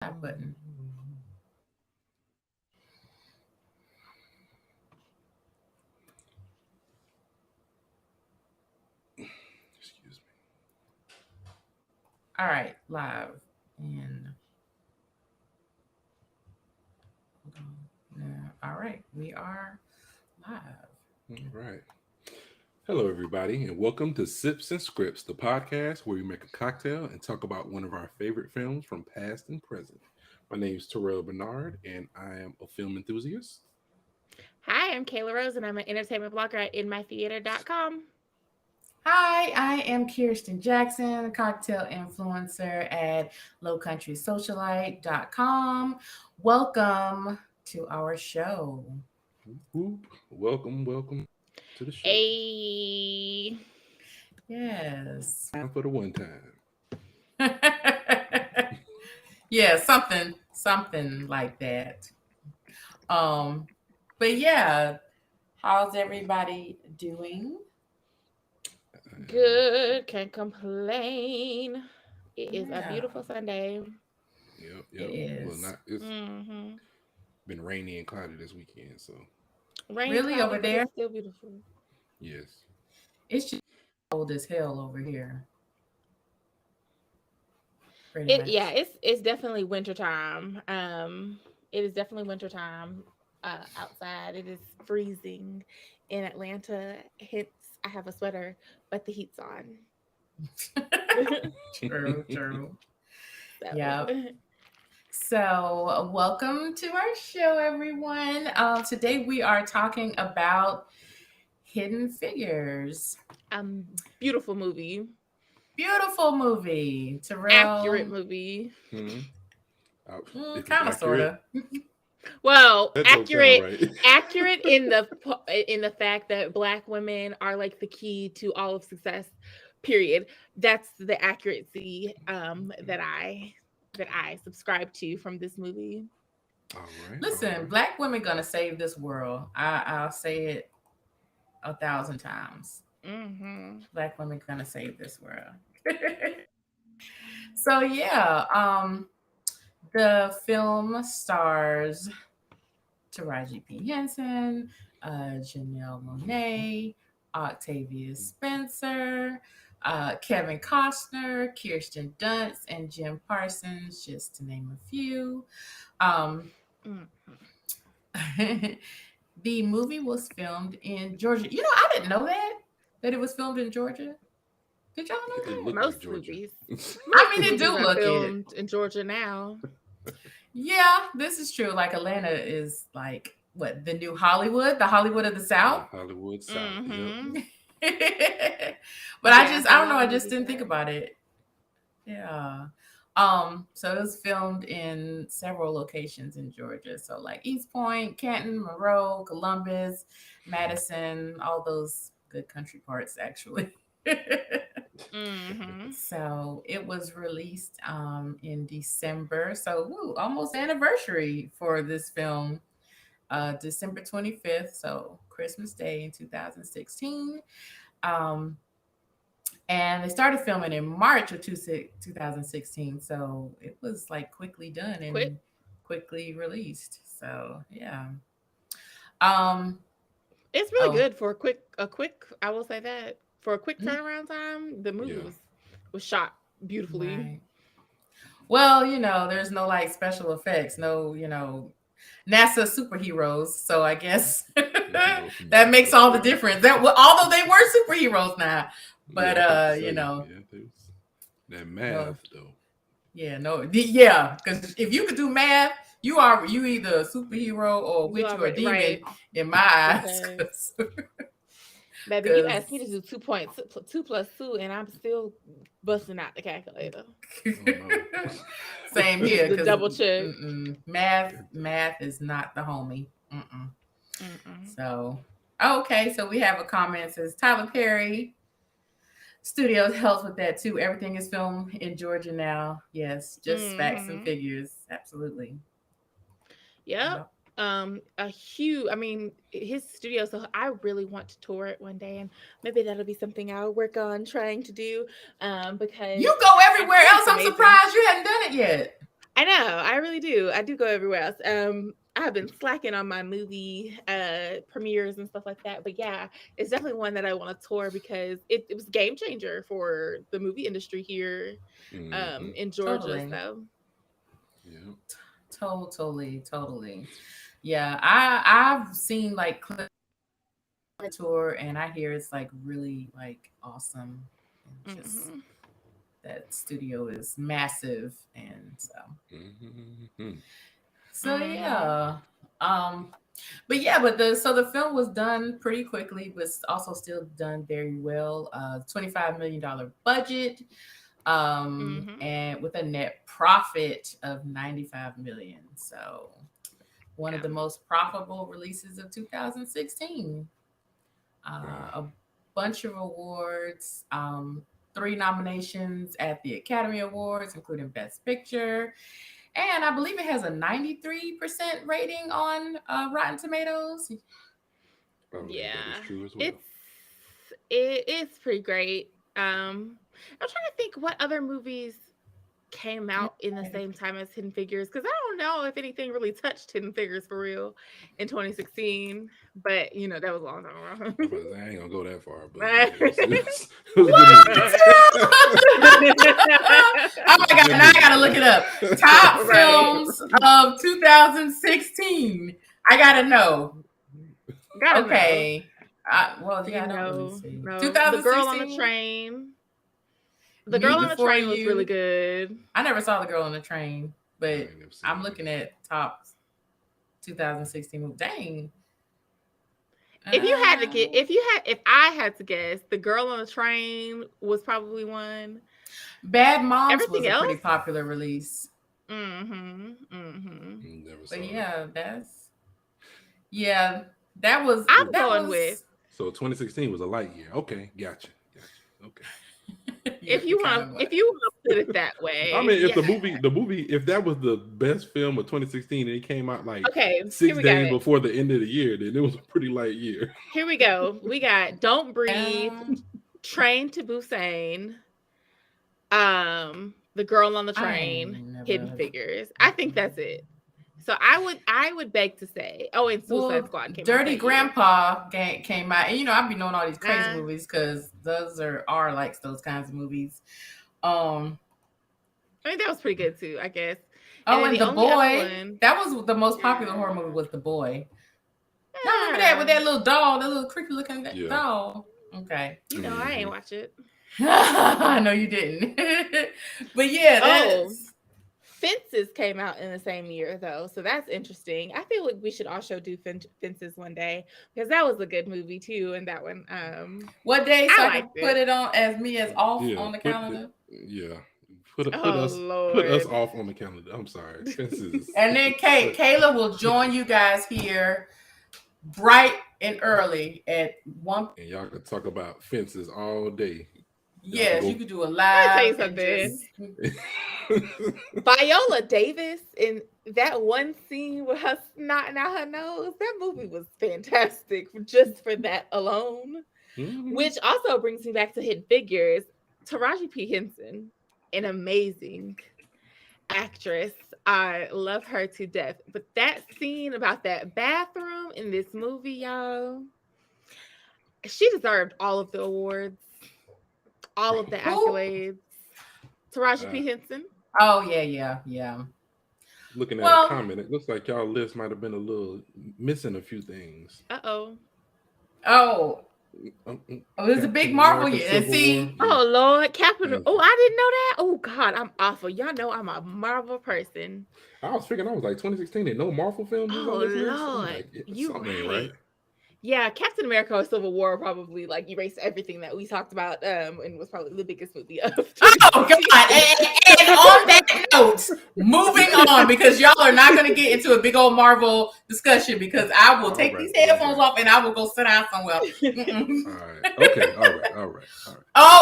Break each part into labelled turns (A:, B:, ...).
A: live button.
B: Excuse me.
A: All right, live. And all right, we are live.
B: All right. Hello, everybody, and welcome to Sips and Scripts, the podcast where we make a cocktail and talk about one of our favorite films from past and present. My name is Terrell Bernard, and I am a film enthusiast.
C: Hi, I'm Kayla Rose, and I'm an entertainment blogger at InMyTheater.com.
A: Hi, I am Kirsten Jackson, a cocktail influencer at lowcountrysocialite.com. Welcome to our show.
B: Whoop, whoop. Welcome to the show.
C: A
A: Yes.
B: Time for the one time.
A: Yeah, something like that. Um, but yeah, how's everybody doing?
C: good, can't complain. It is a
A: Yeah,
C: beautiful Sunday.
A: it
B: Yep. Well,
A: is.
B: not. It's
C: Mm-hmm.
B: been rainy and cloudy this weekend, so
C: Rainy,
A: Really over
C: cloudy, but
A: there?
C: it's still beautiful.
B: yes.
A: It's just cold as hell over here, pretty
C: Yeah,
A: much.
C: it's definitely wintertime. It is definitely wintertime. Outside, it is freezing in Atlanta. Hence, I have a sweater, but the heat's on.
A: True, true.
C: So,
A: Yep. So, welcome to our show, everyone. Today we are talking about Hidden Figures.
C: um, beautiful movie,
A: Beautiful movie.
C: accurate
A: Terrell,
C: movie.
B: Hmm. If it's
A: kind of, sort
B: accurate,
A: of.
C: Well,
B: that don't sound
C: accurate,
B: right.
C: accurate in the fact that Black women are like the key to all of success. Period. That's the accuracy that I subscribe to from this movie.
B: All right. All
A: Listen,
B: right.
A: Black women gonna save this world. I'll say it 1,000 times.
C: Hmm.
A: Black women gonna save this world. So yeah, the film stars Taraji P. Henson, Janelle Monáe, Octavia Spencer, Kevin Costner, Kirsten Dunst, and Jim Parsons, just to name a few. Um,
C: Hmm.
A: the movie was filmed in Georgia. You know, I didn't know that it was filmed in Georgia. Did y'all know
B: It
A: that?
B: looked like
C: Most
B: Georgia.
C: movies,
A: I
C: most
A: mean, it
C: movies
A: do
C: are
A: look it.
C: filmed in Georgia now.
A: Yeah, this is true. Like Atlanta is like what the new Hollywood, the Hollywood of the
B: The
A: South.
B: Hollywood South. Yep.
C: Hmm.
A: But
C: Yeah,
A: I
C: a
A: don't know,
C: lot
A: I
C: of
A: just
C: movies
A: didn't think
C: are.
A: about it. Yeah. So it was filmed in several locations in Georgia. So like East Point, Canton, Monroe, Columbus, Madison, all those good country parts actually.
C: Hmm.
A: So it was released in December. So almost anniversary for this film. December 25th, so Christmas Day in 2016. Um, and they started filming in March of 2016. So it was like quickly done
C: Quick.
A: and quickly released. So yeah. Um,
C: It's really
A: oh,
C: good for a quick. I will say that for a quick
A: mm,
C: turnaround time, the movie
B: Yeah.
C: was shot beautifully.
A: right. Well, there's no like special effects, no, NASA superheroes. So I guess
B: The hero from
A: that makes
B: NASA.
A: all the difference. That although they were superheroes now, but
B: Yeah, I about to say. Yeah, there's that
A: no,
B: math though.
A: yeah, no, yeah. Because if you could do math, you either a superhero or
C: You
A: witch or a
C: already
A: demon
C: right
A: in my eyes.
C: because baby, you
A: Because
C: asked me to do 2.2 plus 2, and I'm still busting out the calculator.
B: Oh no.
A: same
C: Just
A: here.
C: the
A: Because
C: double check.
A: math is not the homie. Mm-mm.
C: Mm-mm.
A: So, okay. So we have a comment that says Tyler Perry Studios helps with that too. Everything is filmed in Georgia now. Yes, just facts and
C: Mm-hmm.
A: figures. Absolutely.
C: Yep.
A: Yep.
C: A huge. I mean, his studio. So I really want to tour it one day, and maybe that'll be something I'll work on trying to do. Because
A: You go
C: I've
A: everywhere
C: heard
A: else.
C: it's
A: I'm
C: amazing.
A: surprised you hadn't done it yet.
C: I know, I really do. I do go everywhere else. I have been slacking on my movie premieres and stuff like that. But yeah, it's definitely one that I want to tour because it was a game changer for the movie industry here
B: Mm-hmm.
C: in Georgia.
A: Totally.
C: So
B: Yeah.
A: Totally. Yeah, I've seen like clip tour, and I hear it's like really like awesome, and just
C: mhm.
A: that studio is massive, and
B: Mm-hmm.
A: so
C: Mhm.
A: yeah. Um, but yeah, but the film was done pretty quickly, but also still done very well. $25 million budget,
C: Mhm.
A: and with a net profit of 95 million. So one of
C: Yeah.
A: the most profitable releases of 2016.
B: Wow.
A: A bunch of awards, three nominations at the Academy Awards, including Best Picture. And I believe it has a 93% rating on Rotten Tomatoes.
B: I believe that is
C: Yeah.
B: true as well.
C: It's it's pretty great. I'm trying to think what other movies came out in the same time as Hidden Figures because I don't know if anything really touched Hidden Figures for real in 2016. But you know that was a long time ago.
B: I'm about to say, I ain't gonna go that far, but yeah,
C: Right.
B: it was a good movie.
A: Oh my
B: It's a
A: God,
B: good
A: now I
B: movie.
A: gotta look it up. Top films of 2016. I gotta know.
C: Gotta know.
A: Okay. Well, yeah, I don't really see.
C: No. The Girl on the
A: 2016,
C: Train. The
A: Me
C: Girl on the
A: Before
C: Train was really
A: You.
C: good.
A: I never saw The Girl on the Train,
B: I
A: but
B: ain't never seen
A: I'm
B: it
A: looking
B: either.
A: at top 2016 movie. Dang.
C: If I had to guess, The Girl on the Train was probably one.
A: Bad Moms was
C: Everything
A: a pretty
C: else?
A: popular release.
C: Mhm.
B: Never saw
A: But
B: it.
A: yeah, yeah, that was
C: I'm
A: that
C: going with
A: was
B: So 2016 was a light year. Okay, gotcha. Okay.
A: yeah, it kind of
C: if
A: was.
C: you want to put it that
B: I
C: way.
B: mean, if
C: Yeah.
B: the movie, if that was the best film of 2016 and it came out like
C: Okay, here
B: 6
C: we got
B: days
C: it.
B: before the end of the year, then it was a pretty light year.
C: Here we go. We got Don't Breathe,
A: Um,
C: Train to Busan, The Girl on the
A: I
C: Train,
A: ain't
C: Hidden
A: never.
C: Figures. I think that's it. So I would beg to say, oh, and Suicide
A: Well,
C: Squad came out
A: Dirty
C: that year.
A: Grandpa came out, and I be knowing all these crazy
C: Uh,
A: movies because those are like those kinds of movies. Um,
C: I mean that was pretty good too, I guess. And
A: oh,
C: then
A: and
C: the
A: The
C: only other
A: Boy.
C: one,
A: That was the most popular horror movie. Was The Boy. Y'all remember that with
C: uh,
A: that little doll, that little creepy looking
B: Yeah.
A: doll? Okay.
C: I ain't
B: Hmm.
C: watch it.
A: I know you didn't. But yeah,
C: Oh,
A: that's
C: Fences came out in the same year though, so that's interesting. I feel like we should also do Fences one day because that was a good movie too, and that one,
A: what day so
C: I
A: I can
C: liked
A: put
C: it.
A: it on as me as off
B: Yeah.
A: on the calendar.
B: Put
C: Oh
B: us
C: Lord.
B: off on the calendar. I'm sorry. Fences.
A: And then
B: But
A: Kayla will join you guys here bright and early at one.
B: and y'all could talk about fences all day. Y'all
A: Yes, you
B: can
A: could do a
C: Let me tell
A: live
C: you
A: and
C: something.
A: just
B: go.
C: Viola Davis in that one scene with her snotting out her nose, that movie was fantastic just for that alone.
B: Mhm.
C: Which also brings me back to Hidden Figures. Taraji P. Henson, an amazing actress. I love her to death. But that scene about that bathroom in this movie, y'all, she deserved all of the awards, all of the
A: who?
C: accolades. Taraji
B: Uh,
C: P. Henson.
A: Oh yeah.
B: looking at a
A: Well,
B: comment, it looks like y'all list might have been a little missing a few things.
C: Uh-oh.
A: oh, it was a big
B: Captain
A: Marvel
B: America
A: year. And
B: Civil War.
A: see,
B: Yeah,
C: Oh Lord, Capital.
B: thank
C: Oh,
B: you.
C: I didn't know that. Oh God, I'm awful. Y'all know I'm a Marvel person.
B: I was figuring I was like 2016 and no Marvel films was on
C: Oh
B: this list. I'm
C: Lord,
B: like, yeah,
C: you
B: something ain't right.
C: right. Yeah, Captain America or Civil War probably like erased everything that we talked about and was probably the biggest movie of
A: oh God,
C: 2016.
A: and on that note, moving on because y'all are not going to get into a big old Marvel discussion because I will
B: All
A: take
B: right,
A: these
B: all
A: headphones
B: right,
A: off and I will go sit down somewhere.
B: all right. Okay, all right.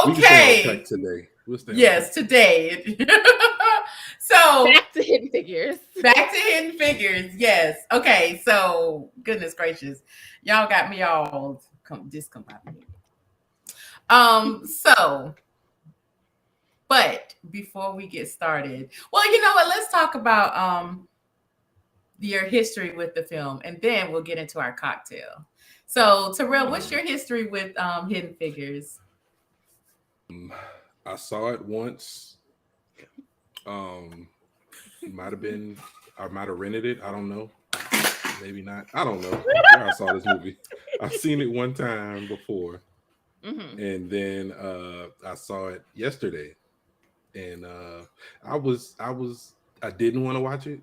B: We can stay on track
A: Okay.
B: today. We'll stay on
A: Yes,
B: track.
A: today. So
C: Back to Hidden Figures.
A: back to Hidden Figures. Yes. Okay. So goodness gracious, y'all got me all discombobulated. So But before we get started, well, you know what? Let's talk about your history with the film, and then we'll get into our cocktail. So, Terrell, what's your history with Hidden Figures?
B: I saw it once. Might have been, I might have rented it. I don't know. Maybe not. I don't know where I saw this movie. I've seen it one time before, and then I saw it yesterday, and I didn't want to watch it,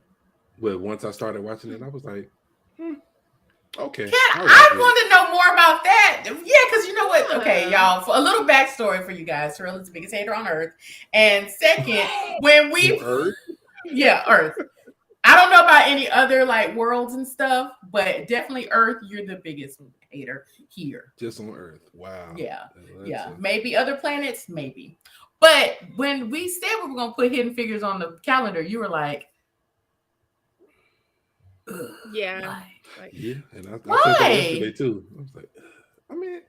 B: but once I started watching it, I was like, okay.
A: I want to know more about that. Yeah, because you know what? Okay, y'all, for a little backstory for you guys. Terrell is the biggest hater on earth. And second, when we
B: Earth?
A: Yeah, Earth. I don't know about any other like worlds and stuff, but definitely Earth, you're the biggest hater here.
B: Just on Earth. Wow.
A: Yeah. Maybe other planets, maybe. But when we said we were gonna put Hidden Figures on the calendar, you were like,
C: yeah.
B: Yeah, and I said that yesterday too. I was like, I mean,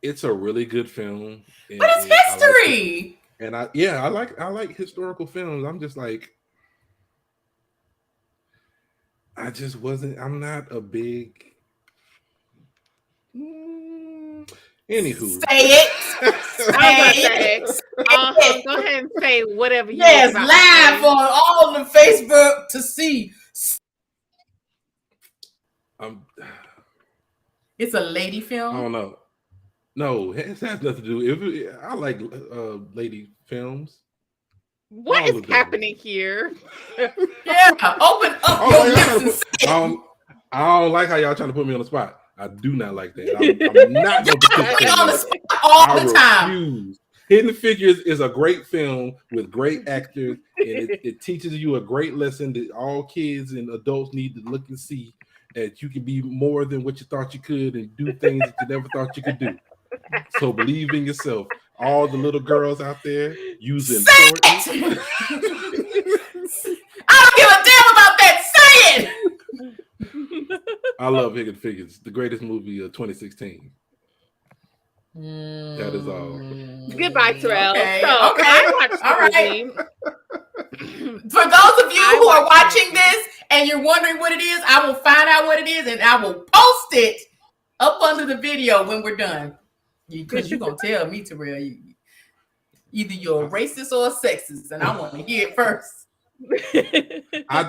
B: it's a really good film.
A: But it's history.
B: I like historical films. I'm just like, I'm not a big anywho.
A: Say it.
C: Go ahead and say whatever you
A: want. Yes, live on all the Facebook to see. It's a lady film.
B: I don't know. No, it has nothing to do. I like lady films.
C: What is happening here?
A: Yeah, open up your lips.
B: I don't like how y'all trying to put me on the spot. I do not like that. I'm not going to participate
A: on the spot all the time.
B: Refuse. Hidden Figures is a great film with great actors, and it teaches you a great lesson that all kids and adults need to look and see, that you can be more than what you thought you could and do things that you never thought you could do. So believe in yourself. All the little girls out there using importance.
A: I don't give a damn about that. Say it.
B: I love Hidden Figures, the greatest movie of 2016. That is all.
C: Goodbye, Terrell.
A: Okay.
C: So,
A: okay.
C: All right.
A: For those of you who are watching this and you're wondering what it is, I will find out what it is and I will post it up under the video when we're done. Because you're going to tell me, Terrell, either you're a racist or a sexist, and I want to hear it first.
B: I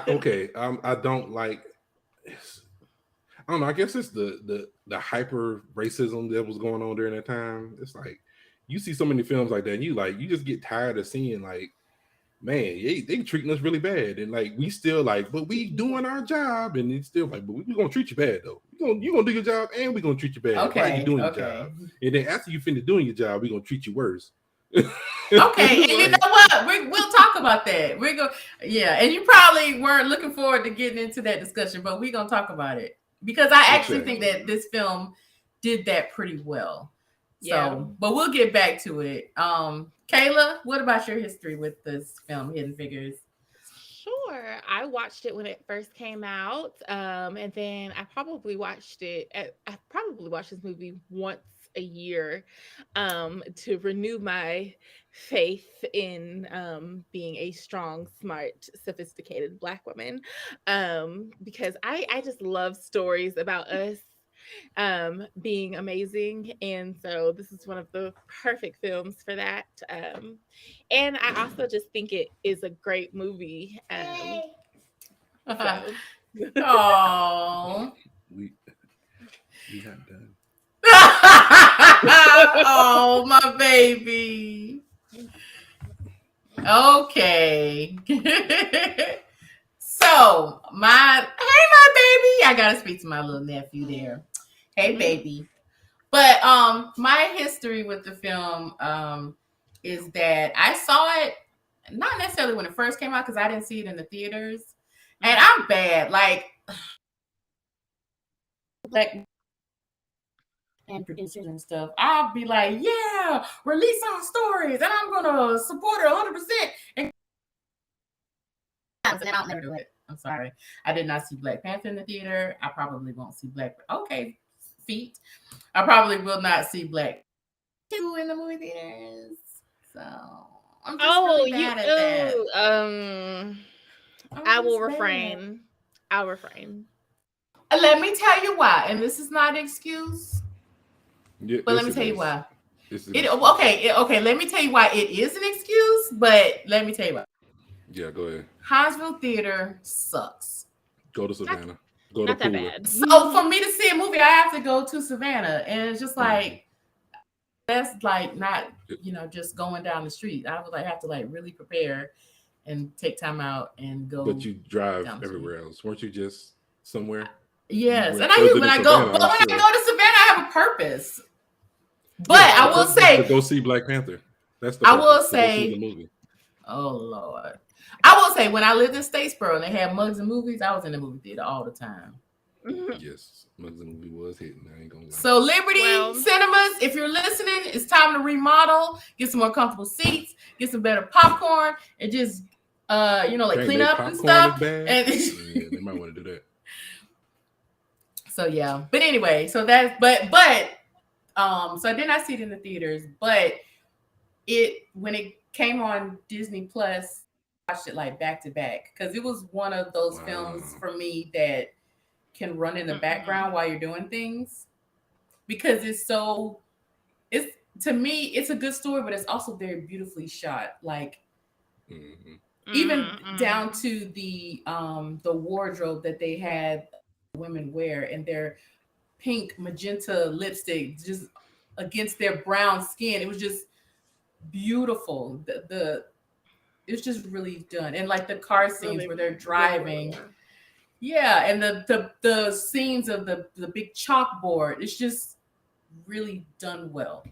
B: don't like. I don't know. I guess it's the hyper racism that was going on during that time. It's like you see so many films like that, and you just get tired of seeing like, man, they treating us really bad, and like we still like, but we doing our job, and it's still like, but we gonna treat you bad though. You gonna do your job, and we gonna treat you bad.
A: Okay,
B: while you doing your job, and then after you finish doing your job, we gonna treat you worse.
A: Okay, and you know what? We'll talk about that. And you probably weren't looking forward to getting into that discussion, but we're gonna talk about it because I actually think that this film did that pretty well. So, but we'll get back to it. Kayla, what about your history with this film, Hidden Figures?
C: Sure. I watched it when it first came out. And then I probably watched this movie once a year to renew my faith in being a strong, smart, sophisticated Black woman. Because I just love stories about us being amazing, and so this is one of the perfect films for that. And I also just think it is a great movie.
A: Oh,
B: we not done.
A: Oh, my baby. Okay. So my baby, I gotta speak to my little nephew there. Hey, baby. But my history with the film is that I saw it not necessarily when it first came out because I didn't see it in the theaters, and I'm bad like Black and producers and stuff. I'll be like, yeah, release our stories, and I'm gonna support it 100%. And I'll never do it. I'm sorry. I did not see Black Panther in the theater. I probably won't see feet. I probably will not see Black 2 in the movie theaters. So I'm just really bad at that.
C: I will
A: just bad.
C: refrain. I'll refrain.
A: Let me tell you why, and this is not an excuse,
B: Yeah,
A: but let
B: yes,
A: me
B: it
A: tell you
B: is.
A: why.
B: It's an
A: It
B: excuse.
A: okay. Let me tell you why it is an excuse, but let me tell you why.
B: Yeah, go ahead.
A: Huntsville Theater sucks.
B: Go to
C: Not,
B: Savannah. Go to
C: not that
B: Pooler.
C: bad.
A: So for me to see a movie, I have to go to Savannah, and it's just
B: Mhm.
A: like that's like not
B: It-
A: just going down the street. I would like have to like really prepare and take time out and go.
B: But you drive
A: down the street.
B: everywhere else. Weren't you just somewhere?
A: Yes,
B: went
A: and I
B: further
A: do when
B: than
A: I go,
B: Savannah,
A: but
B: I'm
A: when
B: sure.
A: I go to Savannah, I have a purpose. But
B: Yeah,
A: I
B: the
A: will
B: purpose is
A: say,
B: to go see Black Panther. That's the
A: I
B: purpose.
A: will
B: To go see the
A: say,
B: movie.
A: oh Lord, I will say when I lived in Statesboro and they had Mugs and Movies, I was in the movie theater all the time.
B: Yes, Mugs and movie was hitting. I ain't gonna lie.
A: So Liberty
C: Well-
A: Cinemas, if you're listening, it's time to remodel, get some more comfortable seats, get some better popcorn, and just like
B: Dang,
A: clean
B: they
A: up and
B: popcorn
A: stuff.
B: is bad.
A: And
B: Yeah, they might want to do that.
A: so yeah, but anyway, so that's so I did not see it in the theaters, but when it came on Disney Plus, I watched it like back to back because it was one of those films
B: Wow.
A: for me that can run in the
C: Mhm.
A: background while you're doing things because it's to me it's a good story, but it's also very beautifully shot. Like
B: Mhm.
A: even
C: Mhm.
A: down to the wardrobe that they had women wear and their pink magenta lipstick just against their brown skin. It was just beautiful. It was just really done. And like the car scenes
C: Really,
A: where they're
C: really
A: driving.
C: well.
A: Yeah, and the scenes of the big chalkboard. It's just really done well.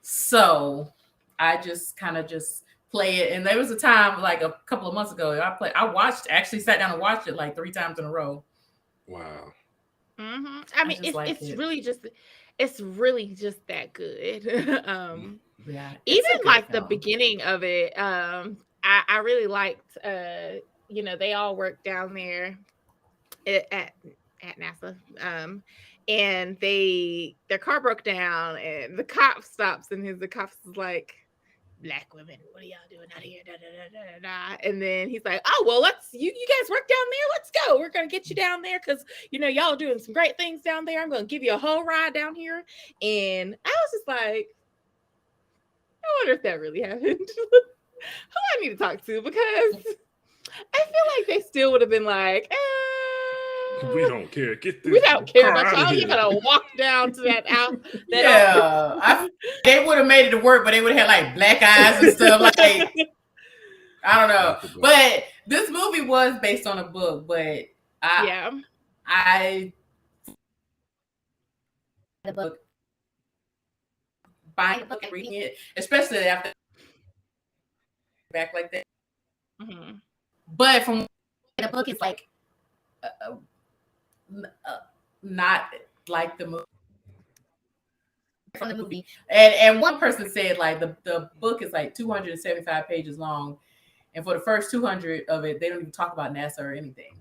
A: So I just kind of just play it. And there was a time like a couple of months ago, actually sat down and watched it like 3 times in a row.
B: Wow.
C: I mean,
A: just like
C: it's
A: it.
C: really just that good.
A: Yeah. it's a
C: Even
A: good
C: like the
A: film.
C: beginning of it, I really liked. They all work down there at NASA. And their car broke down, and the cop stops, and the cops is like, "Black women, what are y'all doing out here?" Da, da, da, da, da. And then he's like, "Oh well, you guys work down there. Let's go. We're gonna get you down there because y'all doing some great things down there. I'm gonna give you a whole ride down here." And I was just like, I wonder if that really happened. Who I need to talk to, because I feel like they still would have been like,
B: We don't care. Get this.
C: we don't care
B: car
C: about
B: out of
C: y'all. You're
B: here.
C: gonna walk down to that out.
A: Yeah, they would have made it to work, but they would have had like black eyes and stuff. Like I don't know, but this movie was based on a book. But I the book, buying the book and reading it, especially after back like that.
C: Mm-hmm.
A: But from the book, it's like not like the movie. From the movie, and one person said like the book is like 275 pages long, and for the first 200 of it, they don't even talk about NASA or anything.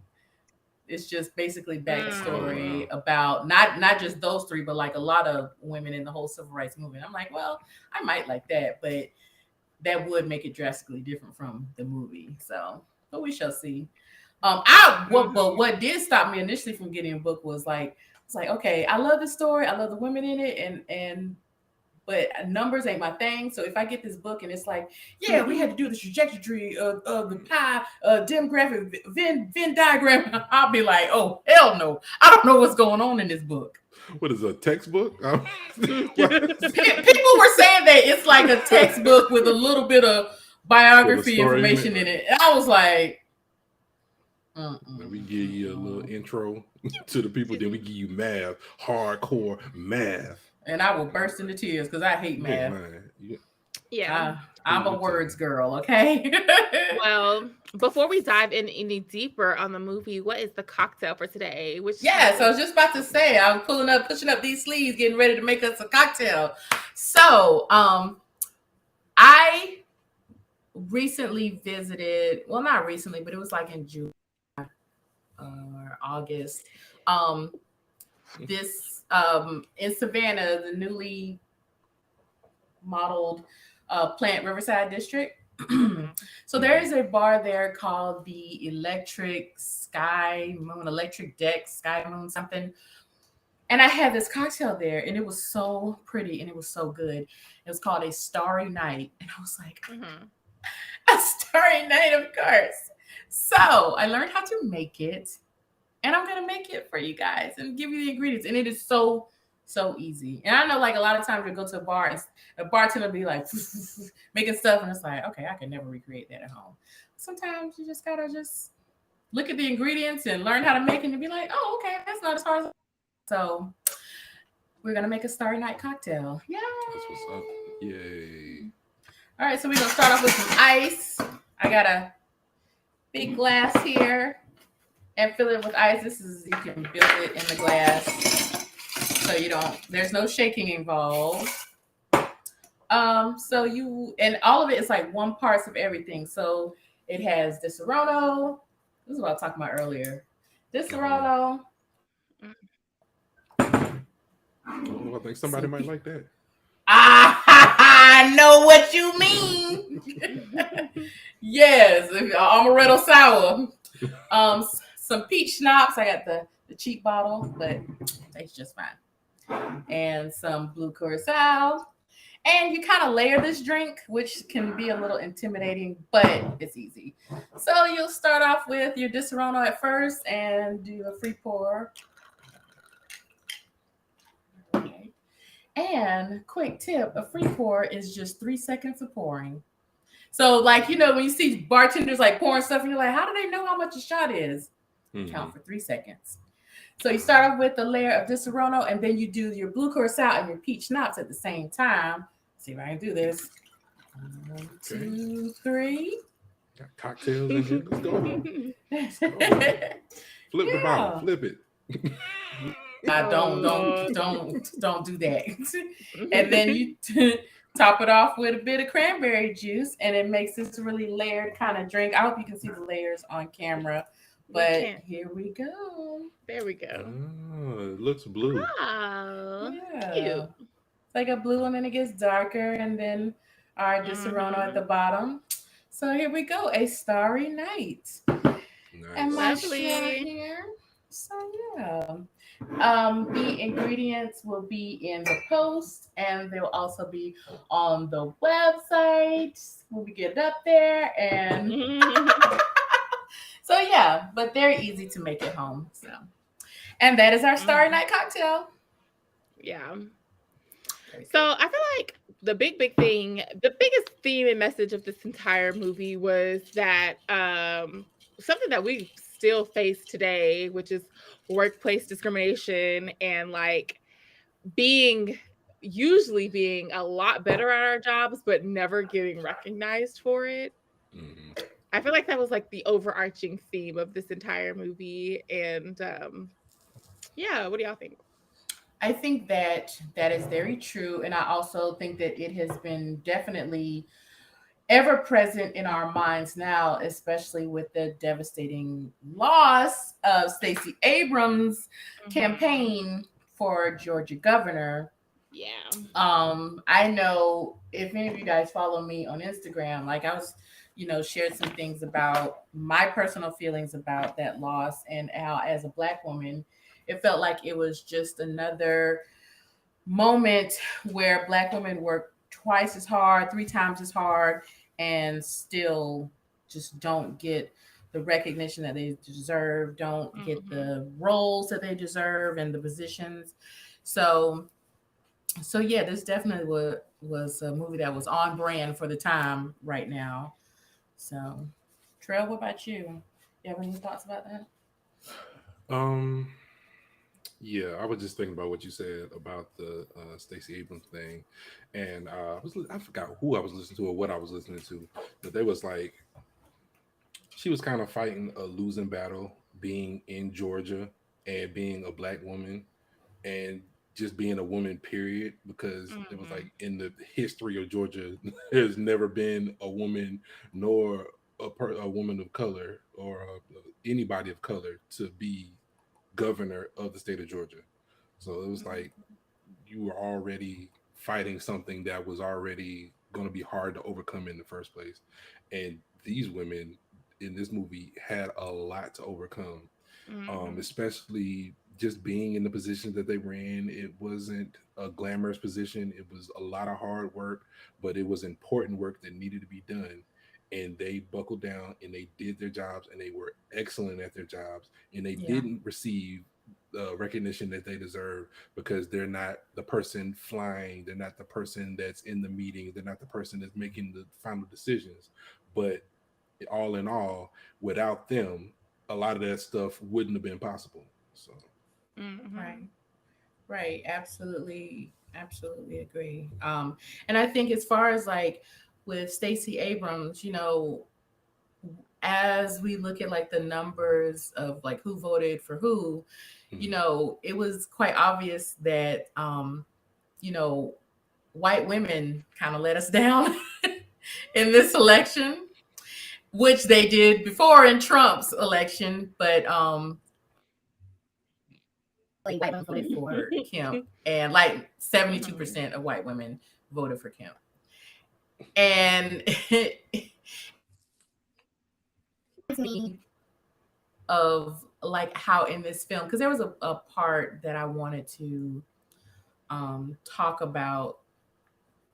A: It's just basically backstory about not just those three, but like a lot of women in the whole civil rights movement. I'm like, well, I might like that, but that would make it drastically different from the movie. So, but we shall see. But what did stop me initially from getting a book was like, it's like, okay, I love the story, I love the women in it, and but numbers ain't my thing. So if I get this book and it's like, yeah, we had to do the trajectory of the pie demographic Venn diagram, I'll be like, oh hell no, I don't know what's going on in this book.
B: What is a textbook?
A: People were saying that it's like a textbook with a little bit of biography information in it. And I was like,
B: we give you a little intro to the people, then we give you math, hardcore math.
A: And I will burst into tears because I hate math. I'm a words girl, okay?
C: Well, before we dive in any deeper on the movie, what is the cocktail for today?
A: So I was just about to say, I'm pushing up these sleeves, getting ready to make us a cocktail. So, I recently visited, well, not recently, but it was like in June or August. This in Savannah, the newly modeled Plant Riverside District.
C: Mhm.
A: So there is a bar there called the Electric Sky Moon, Electric Deck Sky Moon something. And I had this cocktail there, and it was so pretty and it was so good. It was called a Starry Night, and I was like,
C: Mhm.
A: a Starry Night, of course. So I learned how to make it, and I'm gonna make it for you guys and give you the ingredients. And it is so easy. And I know, like, a lot of times you go to a bar and a bartender will be like making stuff, and it's like, okay, I can never recreate that at home. Sometimes you just gotta just look at the ingredients and learn how to make it and be like, oh, okay, that's not as hard as. So we're gonna make a Starry Night cocktail. Yay!
B: That's what's up. Yay.
A: All right, so we're gonna start off with some ice. I got a big glass here and fill it with ice. This is, you can build it in the glass so you don't, there's no shaking involved. So you, and all of it is like one parts of everything. So it has Disaronno. This is what I was talking about earlier. Disaronno.
B: Oh, I think somebody might like that.
A: I know what you mean. Yes, amaretto sour. Some peach schnapps. I got the cheap bottle, but it tastes just fine. And some blue curacao. And you kind of layer this drink, which can be a little intimidating, but it's easy. So you'll start off with your Disaronno at first and do a free pour. Okay. And quick tip, a free pour is just 3 seconds of pouring. So, like, when you see bartenders like pouring stuff, and you're like, how do they know how much a shot is?
B: Mhm.
A: Count for 3 seconds. So you start off with a layer of Disaronno, and then you do your blue curacao and your peach schnapps at the same time. See if I can do this. 1, 2, 3.
B: Got cocktails in here. Let's go. Flip the bottle. Flip it.
A: Don't do that. And then you top it off with a bit of cranberry juice, and it makes this really layered kind of drink. I hope you can see the layers on camera, but here we go.
C: There we go.
B: Oh, it looks blue.
C: Oh,
A: Yeah.
C: cute.
A: It's like a blue, and then it gets darker, and then our Disaronno at the bottom. So here we go, a Starry Night. And my
B: Nice.
A: share
C: Lovely.
A: here. So yeah. The ingredients will be in the post, and they'll also be on the website when we get it up there. And so yeah, but they're easy to make at home. So, and that is our Starry Night cocktail.
C: Yeah. So I feel like the big thing, the biggest theme and message of this entire movie was that something that we still face today, which is workplace discrimination and like usually being a lot better at our jobs, but never getting recognized for it.
B: Mhm.
C: I feel like that was like the overarching theme of this entire movie. And yeah, what do y'all think?
A: I think that is very true, and I also think that it has been definitely ever present in our minds now, especially with the devastating loss of Stacey Abrams' campaign for Georgia governor.
C: Yeah.
A: I know if any of you guys follow me on Instagram, like I was, shared some things about my personal feelings about that loss, and how as a Black woman, it felt like it was just another moment where Black women work twice as hard, 3 times as hard, and still just don't get the recognition that they deserve, don't get the roles that they deserve and the positions. So yeah, this definitely was a movie that was on brand for the time right now. So, Trell, what about you? You have any thoughts about that?
B: Um, yeah, I was just thinking about what you said about the Stacey Abrams thing, and I forgot who I was listening to or what I was listening to, but they was like she was kind of fighting a losing battle being in Georgia and being a Black woman and just being a woman, period, because it was like in the history of Georgia, there's never been a woman nor a woman of color or anybody of color to be governor of the state of Georgia. So it was like you were already fighting something that was already going to be hard to overcome in the first place. And these women in this movie had a lot to overcome,
C: Mhm.
B: especially just being in the positions that they were in. It wasn't a glamorous position. It was a lot of hard work, but it was important work that needed to be done. And they buckled down and they did their jobs and they were excellent at their jobs. And they
A: Yeah.
B: didn't receive the recognition that they deserve because they're not the person flying. They're not the person that's in the meeting. They're not the person that's making the final decisions. But all in all, without them, a lot of that stuff wouldn't have been possible. So
A: Right.
C: Mhm.
A: Right. Absolutely. Absolutely agree. And I think as far as like with Stacey Abrams, as we look at like the numbers of like who voted for who,
B: mhm.
A: it was quite obvious that you know, white women kind of let us down in this election, which they did before in Trump's election, but like white women voted for Kemp, and like
C: Mhm.
A: 72% of white women voted for Kemp. And me of like how in this film, because there was a part that I wanted to talk about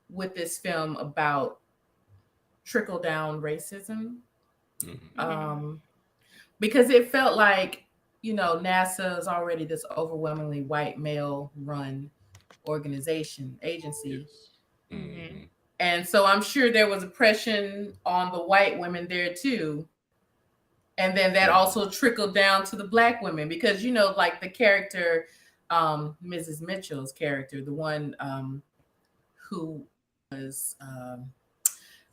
A: with this film about trickle down racism,
B: Mhm.
C: Mhm.
A: um, because it felt like NASA is already this overwhelmingly white male run organization agency,
B: Yes.
C: Mhm.
B: Mhm.
A: and so I'm sure there was oppression on the white women there too, and then that also
B: Mhm.
A: trickled down to the black women because like the character, Mrs. Mitchell's character, the one who was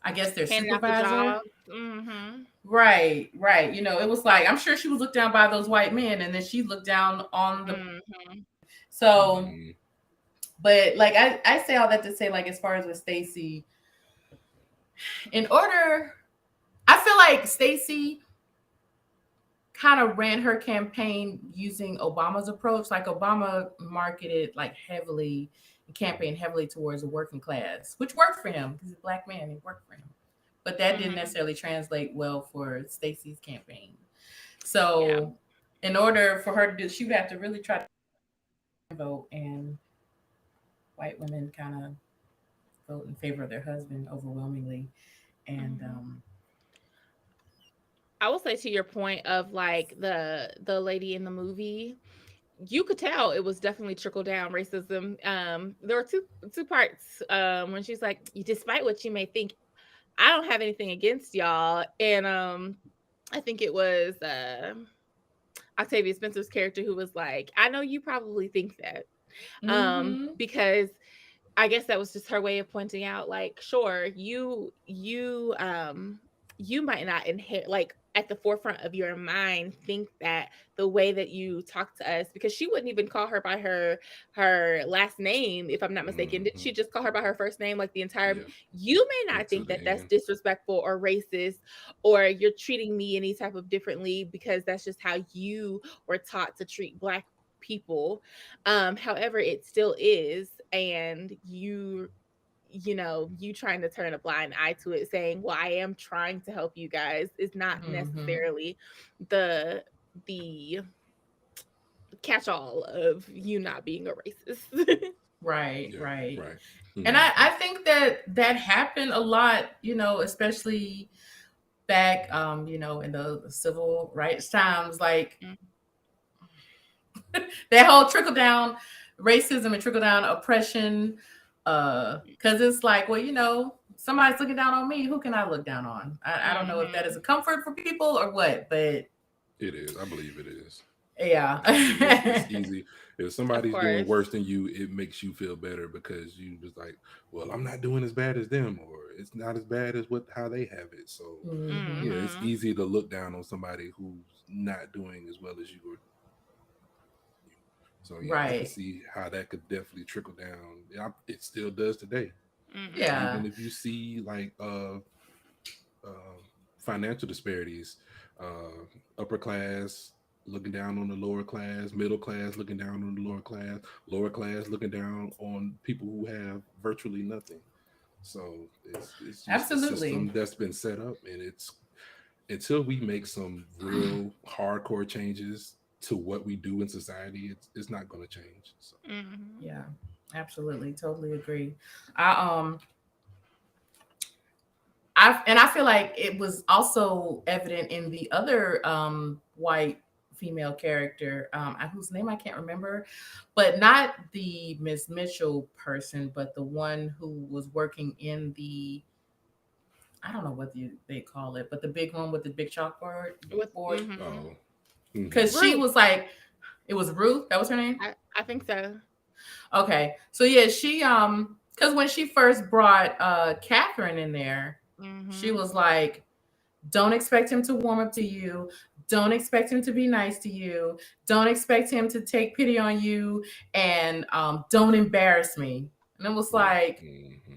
A: I guess their
C: Handing out the
A: supervisor.
C: jobs. Mhm.
A: Right, right. It was like I'm sure she was looked down by those white men, and then she looked down on the.
C: Mhm.
A: So,
B: Mhm.
A: but like I say all that to say, like as far as with Stacey, in order, I feel like Stacey kind of ran her campaign using Obama's approach. Like Obama marketed like heavily, campaigned heavily towards the working class, which worked for him because he's a black man. It worked for him, but that didn't
C: Mhm.
A: necessarily translate well for Stacey's campaign.
C: Yeah.
A: So, in order for her to do, she would have to really try to vote, and white women kind of vote in favor of their husband overwhelmingly. And
C: Mhm. I will say to your point of like the lady in the movie, you could tell it was definitely trickle down racism. There were two parts. When she's like, despite what you may think, I don't have anything against y'all, and I think it was Octavia Spencer's character who was like, I know you probably think that,
A: mm-hmm.
C: because I guess that was just her way of pointing out, like, sure, you might not inherit like at the forefront of your mind think that the way that you talk to us, because she wouldn't even call her by her last name, if I'm not mistaken. Did she
B: Mhm.
C: just call her by her first name like the entire?
B: Yeah.
C: You may not
B: Until
C: think
B: the
C: that that's
B: end.
C: disrespectful or racist, or you're treating me any type of differently because that's just how you were taught to treat black people. However, it still is, and you trying to turn a blind eye to it, saying, well, I am trying to help you guys, is not
A: Mm-hmm.
C: necessarily the catch all of you not being a racist.
A: Right,
B: Yeah.
A: right.
B: Right.
A: And I
B: Mhm.
A: think that happened a lot, especially back, in the civil rights times, like that whole trickle down racism and trickle down oppression. Because it's like, well, somebody's looking down on me. Who can I look down on? I don't know if that is
C: Mhm.
A: a comfort for people or what, but
B: It is. I believe it is.
A: yeah.
B: I believe it's easy. If
C: Of
B: somebody's doing
C: course.
B: worse than you, it makes you feel better because you just like, well, I'm not doing as bad as them, or it's not as bad as what how they have it. So
A: Hmm.
B: yeah, it's
C: Mhm.
B: easy to look down on somebody who's not doing as well as you are. So yeah, I can
A: Right.
B: see how that could definitely trickle down. Yeah, it still does today.
A: Yeah.
B: Even if you see like uh, financial disparities, upper class looking down on the lower class, middle class looking down on the lower class looking down on people who have virtually nothing. So it's just a
A: Absolutely.
B: system that's been set up, and it's until we make some real hardcore changes to what we do in society, it's not going to change. So
C: Mhm.
A: Yeah, absolutely. Totally agree. I I feel like it was also evident in the other white female character, whose name I can't remember, but not the Miss Mitchell person, but the one who was working in the, I don't know what they call it, but the big one with the big chalkboard
C: With
A: board.
B: oh,
A: Because she
C: Ruth,
A: was like, it was Ruth, that was her name.
C: I think so.
A: Okay, so yeah, she because when she first brought Catherine in there, she
C: Mhm.
A: was like, don't expect him to warm up to you. Don't expect him to be nice to you. Don't expect him to take pity on you, and don't embarrass me. And it was like,
B: mm-hmm.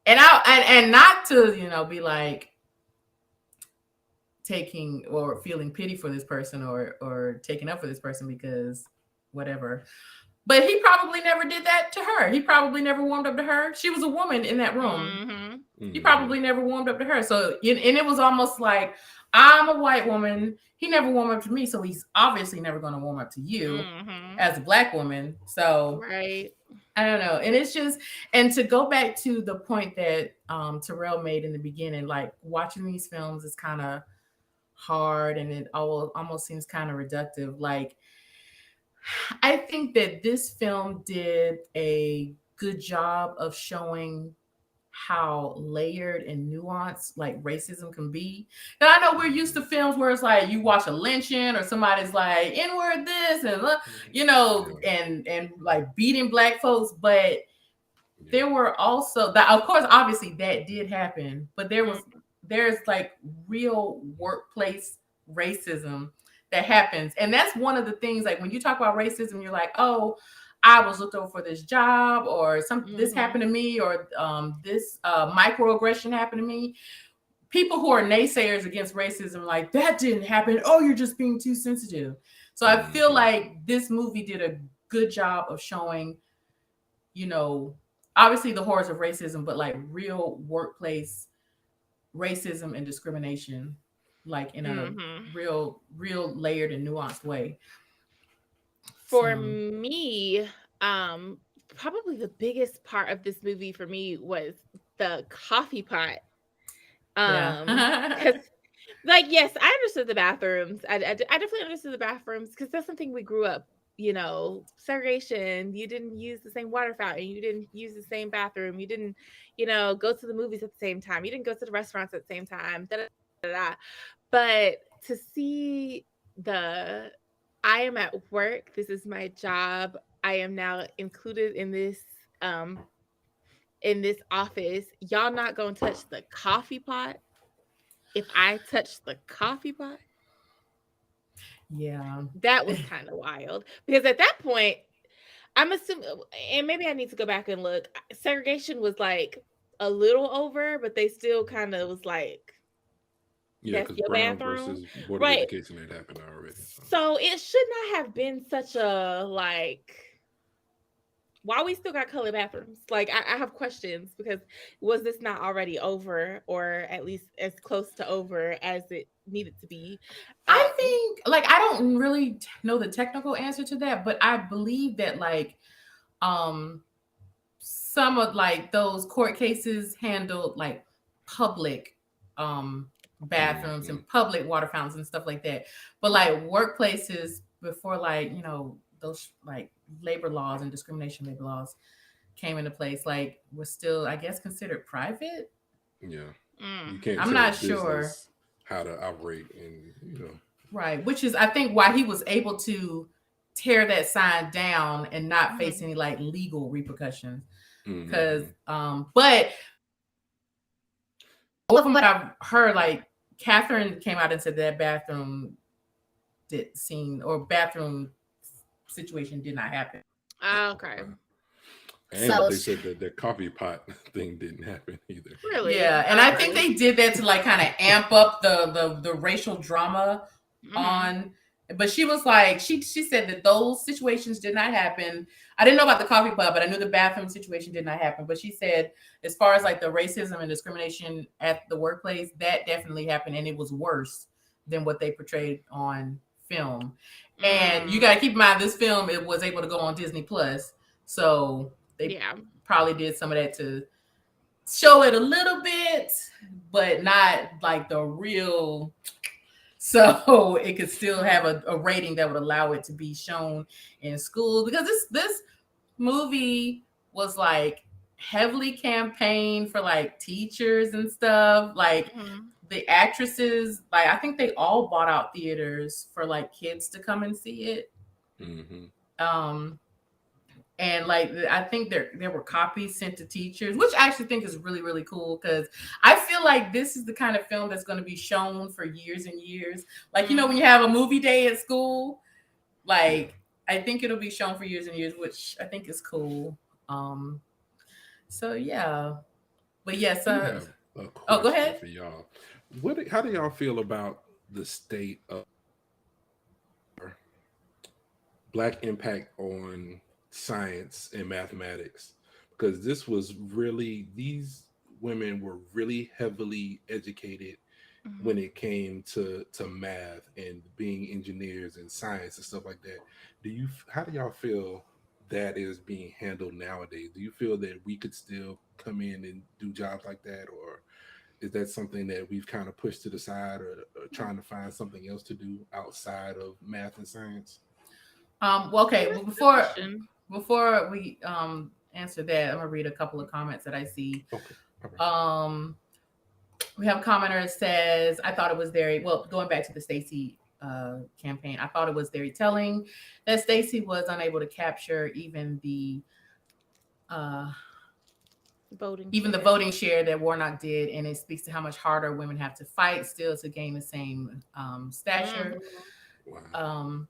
A: and not to be like taking or feeling pity for this person or taking up for this person because whatever. But he probably never did that to her. He probably never warmed up to her. She was a woman in that room.
C: Mhm.
A: He probably never warmed up to her. So, and it was almost like, I'm a white woman. He never warmed up to me. So he's obviously never going to warm up to you
C: Mhm.
A: as a black woman. So
C: Right.
A: I don't know. And it's just, and to go back to the point that Terrell made in the beginning, like watching these films is kind of hard and it almost seems kind of reductive. Like, I think that this film did a good job of showing how layered and nuanced like racism can be. And I know we're used to films where it's like you watch a lynching or somebody's like N-word this and and like beating black folks, but there were also that, of course, obviously that did happen, but there's like real workplace racism that happens. And that's one of the things, like when you talk about racism, you're like, oh, I was looked over for this job, or this happened to me, or this microaggression happened to me. People who are naysayers against racism, like, that didn't happen. Oh, you're just being too sensitive. So I feel like this movie did a good job of showing, obviously the horrors of racism, but like real workplace racism and discrimination, like in a real layered and nuanced way.
C: For
A: So,
C: me, probably the biggest part of this movie for me was the coffee pot.
A: yeah.
C: Because like, yes, I understood the bathrooms. I definitely understood the bathrooms because that's something we grew up, segregation. You didn't use the same water fountain. You didn't use the same bathroom. You didn't, go to the movies at the same time. You didn't go to the restaurants at the same time. Da, da, da, da. But to see I am at work. This is my job. I am now included in this office. Y'all not gonna touch the coffee pot. If I touch the coffee pot,
A: Yeah.
C: that was kind of wild because at that point, I'm assuming, and maybe I need to go back and look. Segregation was like a little over, but they still kind of was like,
B: Yeah,
C: that's
B: because
C: your
B: Brown
C: bathroom,
B: versus Board of
C: right?
B: Education had happened already.
C: So it should not have been such a like. Why we still got colored bathrooms? Like, I have questions because was this not already over, or at least as close to over as it needed to be?
A: I think, like, I don't really know the technical answer to that, but I believe that like some of like those court cases handled like public bathrooms and public water fountains and stuff like that. But like workplaces before, like, those like labor laws and discrimination labor laws came into place, like, was still, I guess, considered private.
B: Yeah.
C: Mm.
B: You can't
A: I'm
B: tell
A: not
B: business
A: sure.
B: how to operate, and
A: Right, which is, I think, why he was able to tear that sign down and not face any like legal repercussions. Because but all of them that I've heard, like, Catherine came out and said that bathroom bathroom situation did not happen.
C: Okay.
B: And so, they said that the coffee pot thing didn't happen either.
C: Really?
A: Yeah, and I think they did that to like kind of amp up the racial drama on but she was like, she said that those situations did not happen. I didn't know about the coffee club, but I knew the bathroom situation did not happen. But she said, as far as like the racism and discrimination at the workplace, that definitely happened, and it was worse than what they portrayed on film. And you got to keep in mind, this film, it was able to go on Disney Plus, so they
C: Yeah.
A: probably did some of that to show it a little bit, but not like the real. So it could still have a rating that would allow it to be shown in school, because this movie was like heavily campaigned for like teachers and stuff. Like the actresses, like I think they all bought out theaters for like kids to come and see it. And like I think there were copies sent to teachers, which I actually think is really, really cool, because I feel like this is the kind of film that's going to be shown for years and years. Like, you know, when you have a movie day at school, like I think it'll be shown for years and years, which I think is cool. So yeah, but yes.
B: Oh,
A: go ahead.
B: For y'all. How do y'all feel about the state of Black impact on science and mathematics? Because this was really, these women were really heavily educated when it came to math and being engineers and science and stuff like that. How do y'all feel that is being handled nowadays? Do you feel that we could still come in and do jobs like that, or is that something that we've kind of pushed to the side, or trying to find something else to do outside of math and science?
A: Well, okay. Well, before we answer that, I'm gonna read a couple of comments that I see.
B: Okay. Right.
A: We have a commenter that says, I thought it was very well, going back to the Stacey campaign, I thought it was very telling that Stacey was unable to capture even the voting share that Warnock did, and it speaks to how much harder women have to fight still to gain the same stature. Wow.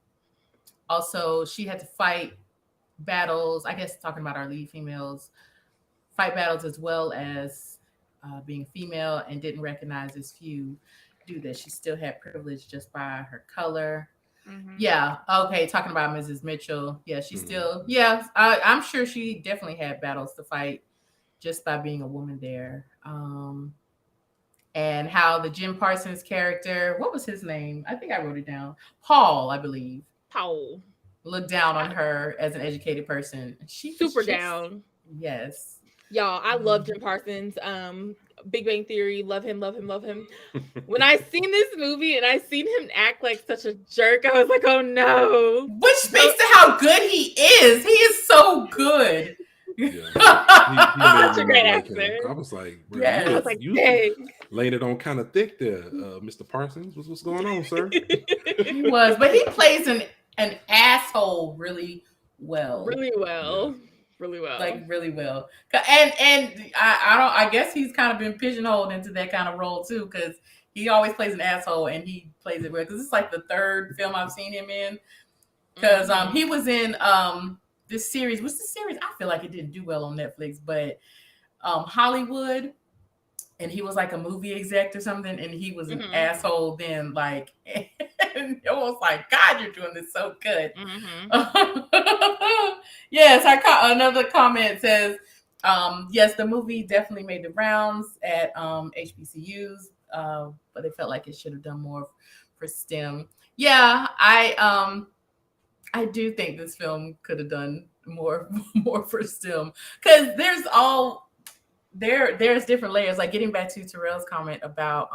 A: Also, she had to fight battles, I guess talking about our lead females, fight battles as well as being female, and didn't recognize as few do that. She still had privilege just by her color. Yeah. Okay. Talking about Mrs. Mitchell. Yeah, she still, I'm sure she definitely had battles to fight just by being a woman there. And how the Jim Parsons character, what was his name? I think I wrote it down. Paul, I believe.
C: Paul.
A: Looked down on her as an educated person. She
C: super down.
A: Yes.
C: Y'all, I love Jim Parsons. Big Bang Theory, love him. When I seen this movie and I seen him act like such a jerk, I was like, oh no.
A: Which speaks to how good he is. He is so good.
B: Yeah. He
C: such a great actor.
B: I was like, bro,
A: I was
C: like,
B: you laid it on kind of thick there, Mr. Parsons. What's going on, sir?
A: He was, but he plays an asshole really well.
C: Really well.
A: Like really well. And I guess he's kind of been pigeonholed into that kind of role too, because he always plays an asshole and he plays it well. Because it's like the third film I've seen him in. Because he was in this series. What's the series? I feel like it didn't do well on Netflix, but Hollywood. And he was like a movie exec or something, and he was an asshole then, like, and it was like, God, you're doing this so good. Yes, another comment says, yes, the movie definitely made the rounds at HBCUs, but it felt like it should have done more for STEM. Yeah, I do think this film could have done more for STEM, because there's different layers. Like, getting back to Terrell's comment about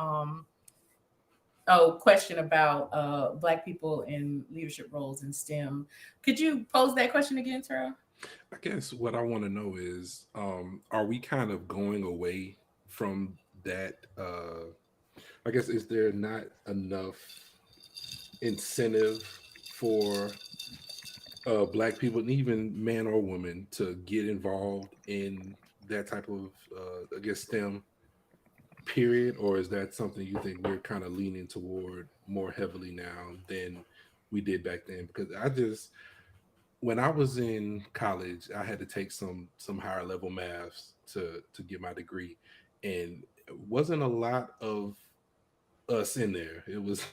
A: question about Black people in leadership roles in STEM. Could you pose that question again, Terrell?
B: I guess what I want to know is, are we kind of going away from that? I guess, is there not enough incentive for Black people, and even man or woman, to get involved in that type of I guess STEM period? Or is that something you think we're kind of leaning toward more heavily now than we did back then? Because when I was in college, I had to take some higher level maths to get my degree, and it wasn't a lot of us in there. It was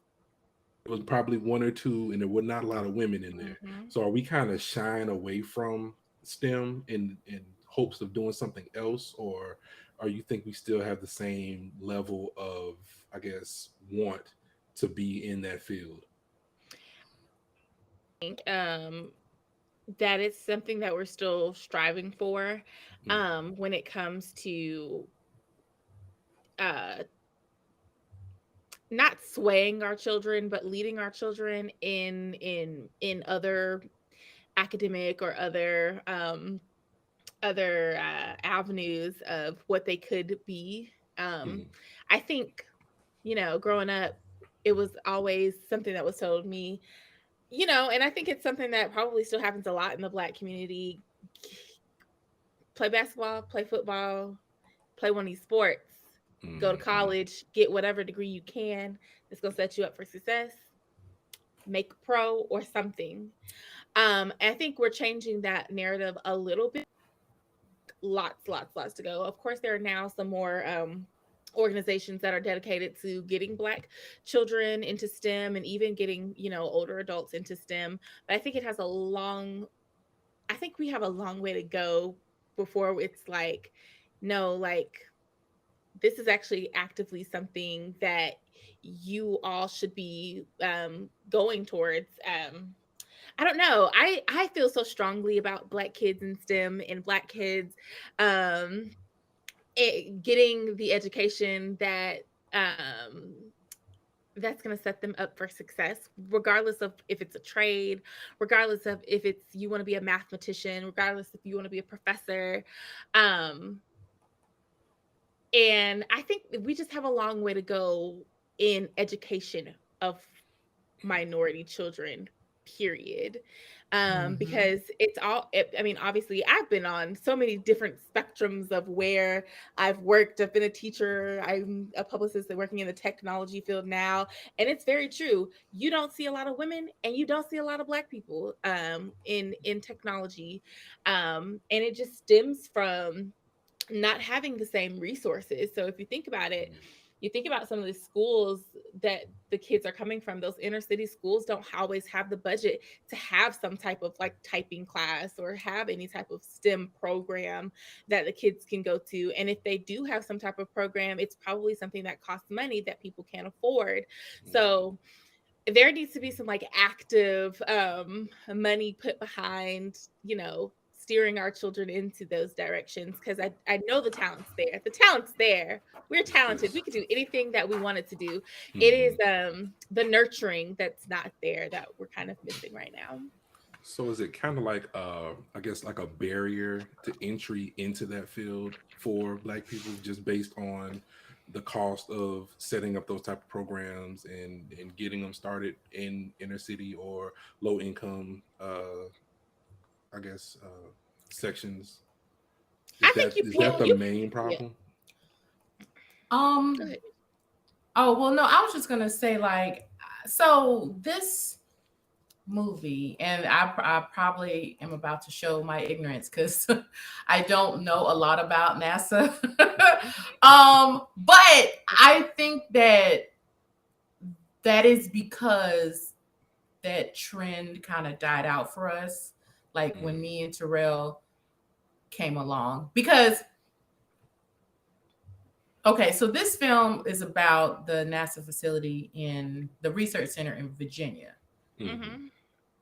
B: It was probably one or two, and there were not a lot of women in there.
C: Mm-hmm.
B: So are we kind of shying away from STEM in hopes of doing something else, or you think we still have the same level of, I guess, want to be in that field?
C: Think, that is something that we're still striving for,
B: Mm,
C: when it comes to uh, not swaying our children, but leading our children in other academic or other avenues of what they could be.
B: mm,
C: I think, growing up, it was always something that was told me, and I think it's something that probably still happens a lot in the Black community. Play basketball, play football, play one of these sports, go to
B: mm,
C: college, get whatever degree you can that's going to set you up for success, make a pro or something. I think we're changing that narrative a little bit. Lots to go. Of course, there are now some more organizations that are dedicated to getting Black children into STEM and even getting, older adults into STEM. But I think it has a long, I think we have a long way to go before it's like, no, like, this is actually actively something that you all should be going towards. I don't know. I feel so strongly about Black kids in STEM and Black kids um, getting the education um, that's going to set them up for success, regardless of if it's a trade, regardless of if it's you want to be a mathematician, regardless if you want to be a professor. Um, And I think we just have a long way to go in education of minority children, period.
A: Mhm.
C: Because I mean, obviously, I've been on so many different spectrums of where I've worked. I've been a teacher, I'm a publicist and working in the technology field now. And it's very true. You don't see a lot of women and you don't see a lot of Black people in technology. And it just stems from not having the same resources. So if you think about it, you think about some of the schools that the kids are coming from, those inner city schools don't always have the budget to have some type of like typing class or have any type of STEM program that the kids can go to. And if they do have some type of program, it's probably something that costs money that people can't afford.
B: mm.
C: So there needs to be some like active money put behind, steering our children into those directions, because I know the talent's there, we're talented, we
B: Yes.
C: could do anything that we wanted to do. It is
B: Mhm.
C: the nurturing that's not there that we're kind of missing right now.
B: So is it kind of like I guess like a barrier to entry into that field for Black people just based on the cost of setting up those type of programs and getting them started in inner city or low income I guess sections?
C: I think
B: Is that
A: Well,
B: the
C: you
B: main
C: yeah,
B: problem?
C: go
A: um,
C: ahead.
A: oh well, no, I was just gonna say like, so this movie, and I probably am about to show my ignorance because I don't know a lot about NASA. But I think that that is because that trend kind of died out for us, like when
B: Mm,
A: me and Terrell came along. Because okay, so this film is about the NASA facility in the research center in Virginia.
B: mhm,
C: Mm-hmm.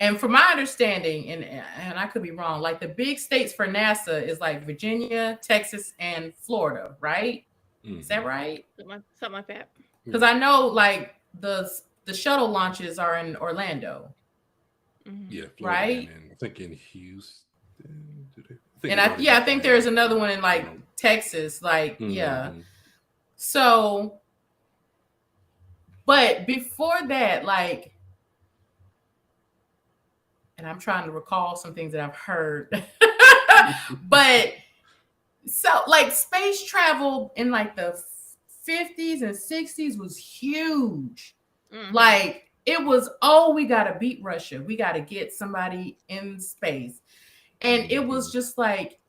A: And from my understanding, and I could be wrong, like the big states for NASA is like Virginia, Texas, and Florida, right? Is that
B: mhm.
A: right?
C: Something like that.
A: Because
B: Yeah,
A: I know like the shuttle launches are in Orlando,
C: Mm-hmm.
B: yeah, Florida
A: right?
B: and I think in Houston. I think
A: And
B: there's
A: I
B: one in
A: yeah, I
B: Houston
A: think
B: and
A: there's
B: one
A: another
B: in
A: one in like
B: Orlando.
A: Texas, like yeah.
B: Hmm.
A: So, but before that, like, and I'm trying to recall some things that I've heard, but so like space travel in like the 50s and 60s was huge.
C: Mm-hmm.
A: Like it was, oh, we got to beat Russia. We got to get somebody in space. And it was
B: Hmm.
A: just like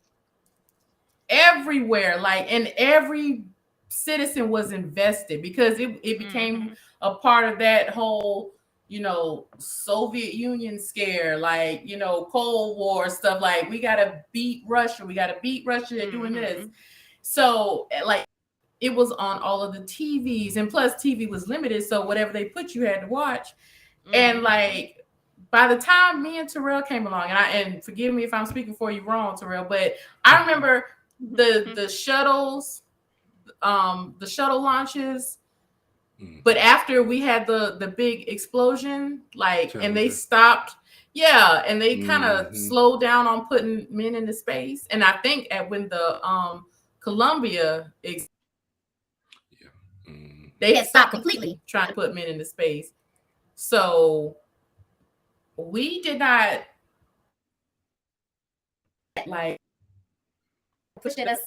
A: everywhere, like, and every citizen was invested because it became
C: Mm-hmm.
A: a part of that whole Soviet Union scare, like, Cold War stuff. Like, we got to beat Russia. We got to beat Russia. They're doing this. So, like, it was on all of the TVs. And plus, TV was limited. So, whatever they put, you had to watch. And, like, by the time me and Terrell came along, and forgive me if I'm speaking for you wrong, Terrell, but I remember the shuttles, the shuttle launches. But after we had the big explosion, like, and they stopped, and they kind of slowed down on putting men into space. And I think when the Columbia, they had stopped completely trying to put men into space. So we did not, like, push at us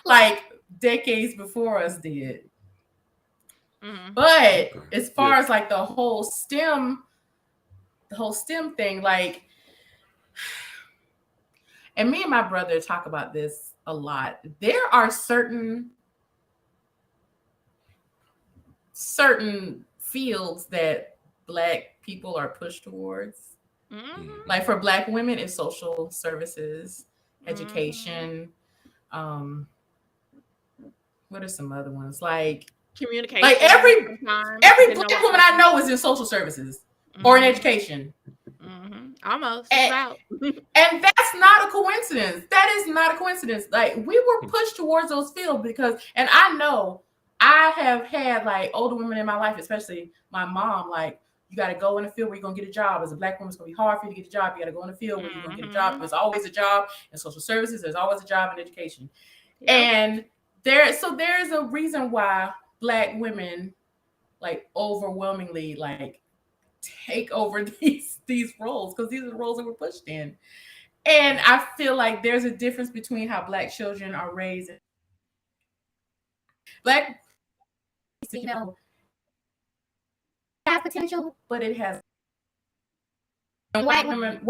A: like decades before us did. But as far as like the whole STEM thing, like, and me and my brother talk about this a lot. There are certain fields that Black people are pushed towards. Like, for Black women, it's social services, education. What are some other ones? Like
C: communication.
A: Like, every Black woman I know is in social services or in education.
C: Almost.
A: And that's not a coincidence. That is not a coincidence. Like, we were pushed towards those fields because, and I know I have had, like, older women in my life, especially my mom, like, you got to go in the field where you're going to get a job. As a Black woman, it's going to be hard for you to get a job. You got to go in the field where you're going to get a job. There's always a job in social services. There's always a job in education. And there's a reason why Black women, like, overwhelmingly, like, take over these roles, because these are the roles that we're pushed in. And I feel like there's a difference between how Black children are raised. Black, have potential, but it has. And white women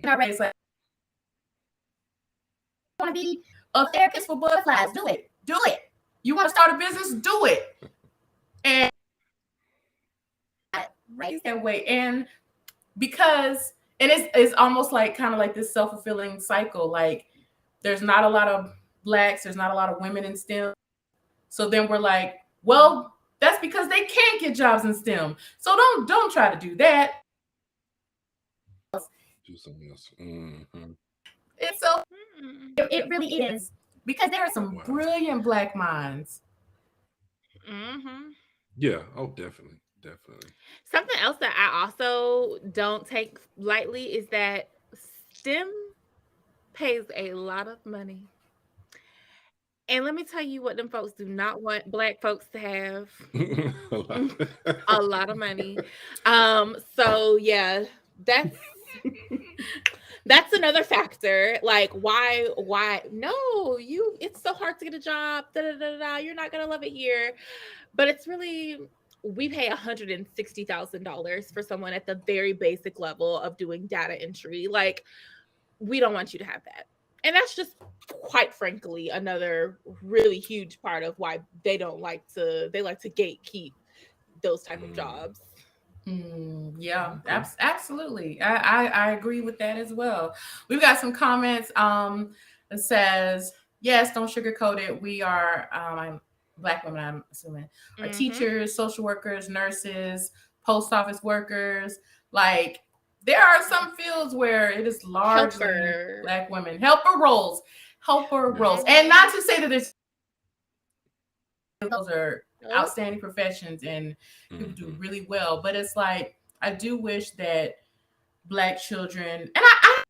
A: are raised like, you want to be a therapist for butterflies? Do it. You want to start a business? Do it. And raised that way. And because, and it's almost like kind of like this self-fulfilling cycle. Like, there's not a lot of Blacks, there's not a lot of women in STEM. So then we're like, well, that's because they can't get jobs in STEM. So don't try to do that.
B: Do something else.
A: It's so, it really is, because there are some brilliant Black minds.
B: Yeah. Oh, definitely.
C: Something else that I also don't take lightly is that STEM pays a lot of money. And let me tell you what them folks do not want Black folks to have. A lot of money. So yeah, that's another factor. Like, why no, it's so hard to get a job. You're not gonna love it here. But it's really, we pay $160,000 for someone at the very basic level of doing data entry. Like, we don't want you to have that. And that's just, quite frankly, another really huge part of why they like to gatekeep those type of jobs.
A: Yeah, absolutely. I agree with that as well. We've got some comments that says, yes, don't sugarcoat it. We are Black women, I'm assuming, are teachers, social workers, nurses, post office workers. Like, there are some fields where it is largely Black women. Helper roles. And not to say that those are outstanding professions and people do really well, but it's like, I do wish that Black children, and I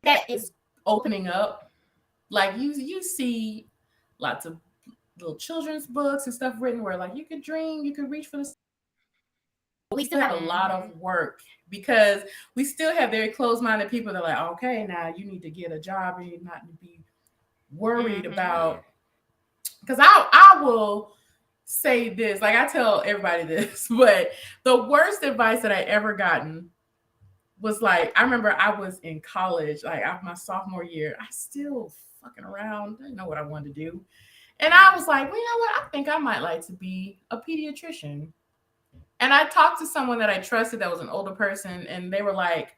A: that is opening up. Like, you see lots of little children's books and stuff written where, like, you could dream, you could reach for the. We still have a lot of work, because we still have very closed-minded people that are like, okay, now you need to get a job and not to be worried about. Because I will say this, like, I tell everybody this, but the worst advice that I ever gotten was, like, I remember I was in college, like, after my sophomore year, I still fucking around, didn't know what I wanted to do. And I was like, well, you know what? I think I might like to be a pediatrician. And I talked to someone that I trusted that was an older person, and they were like,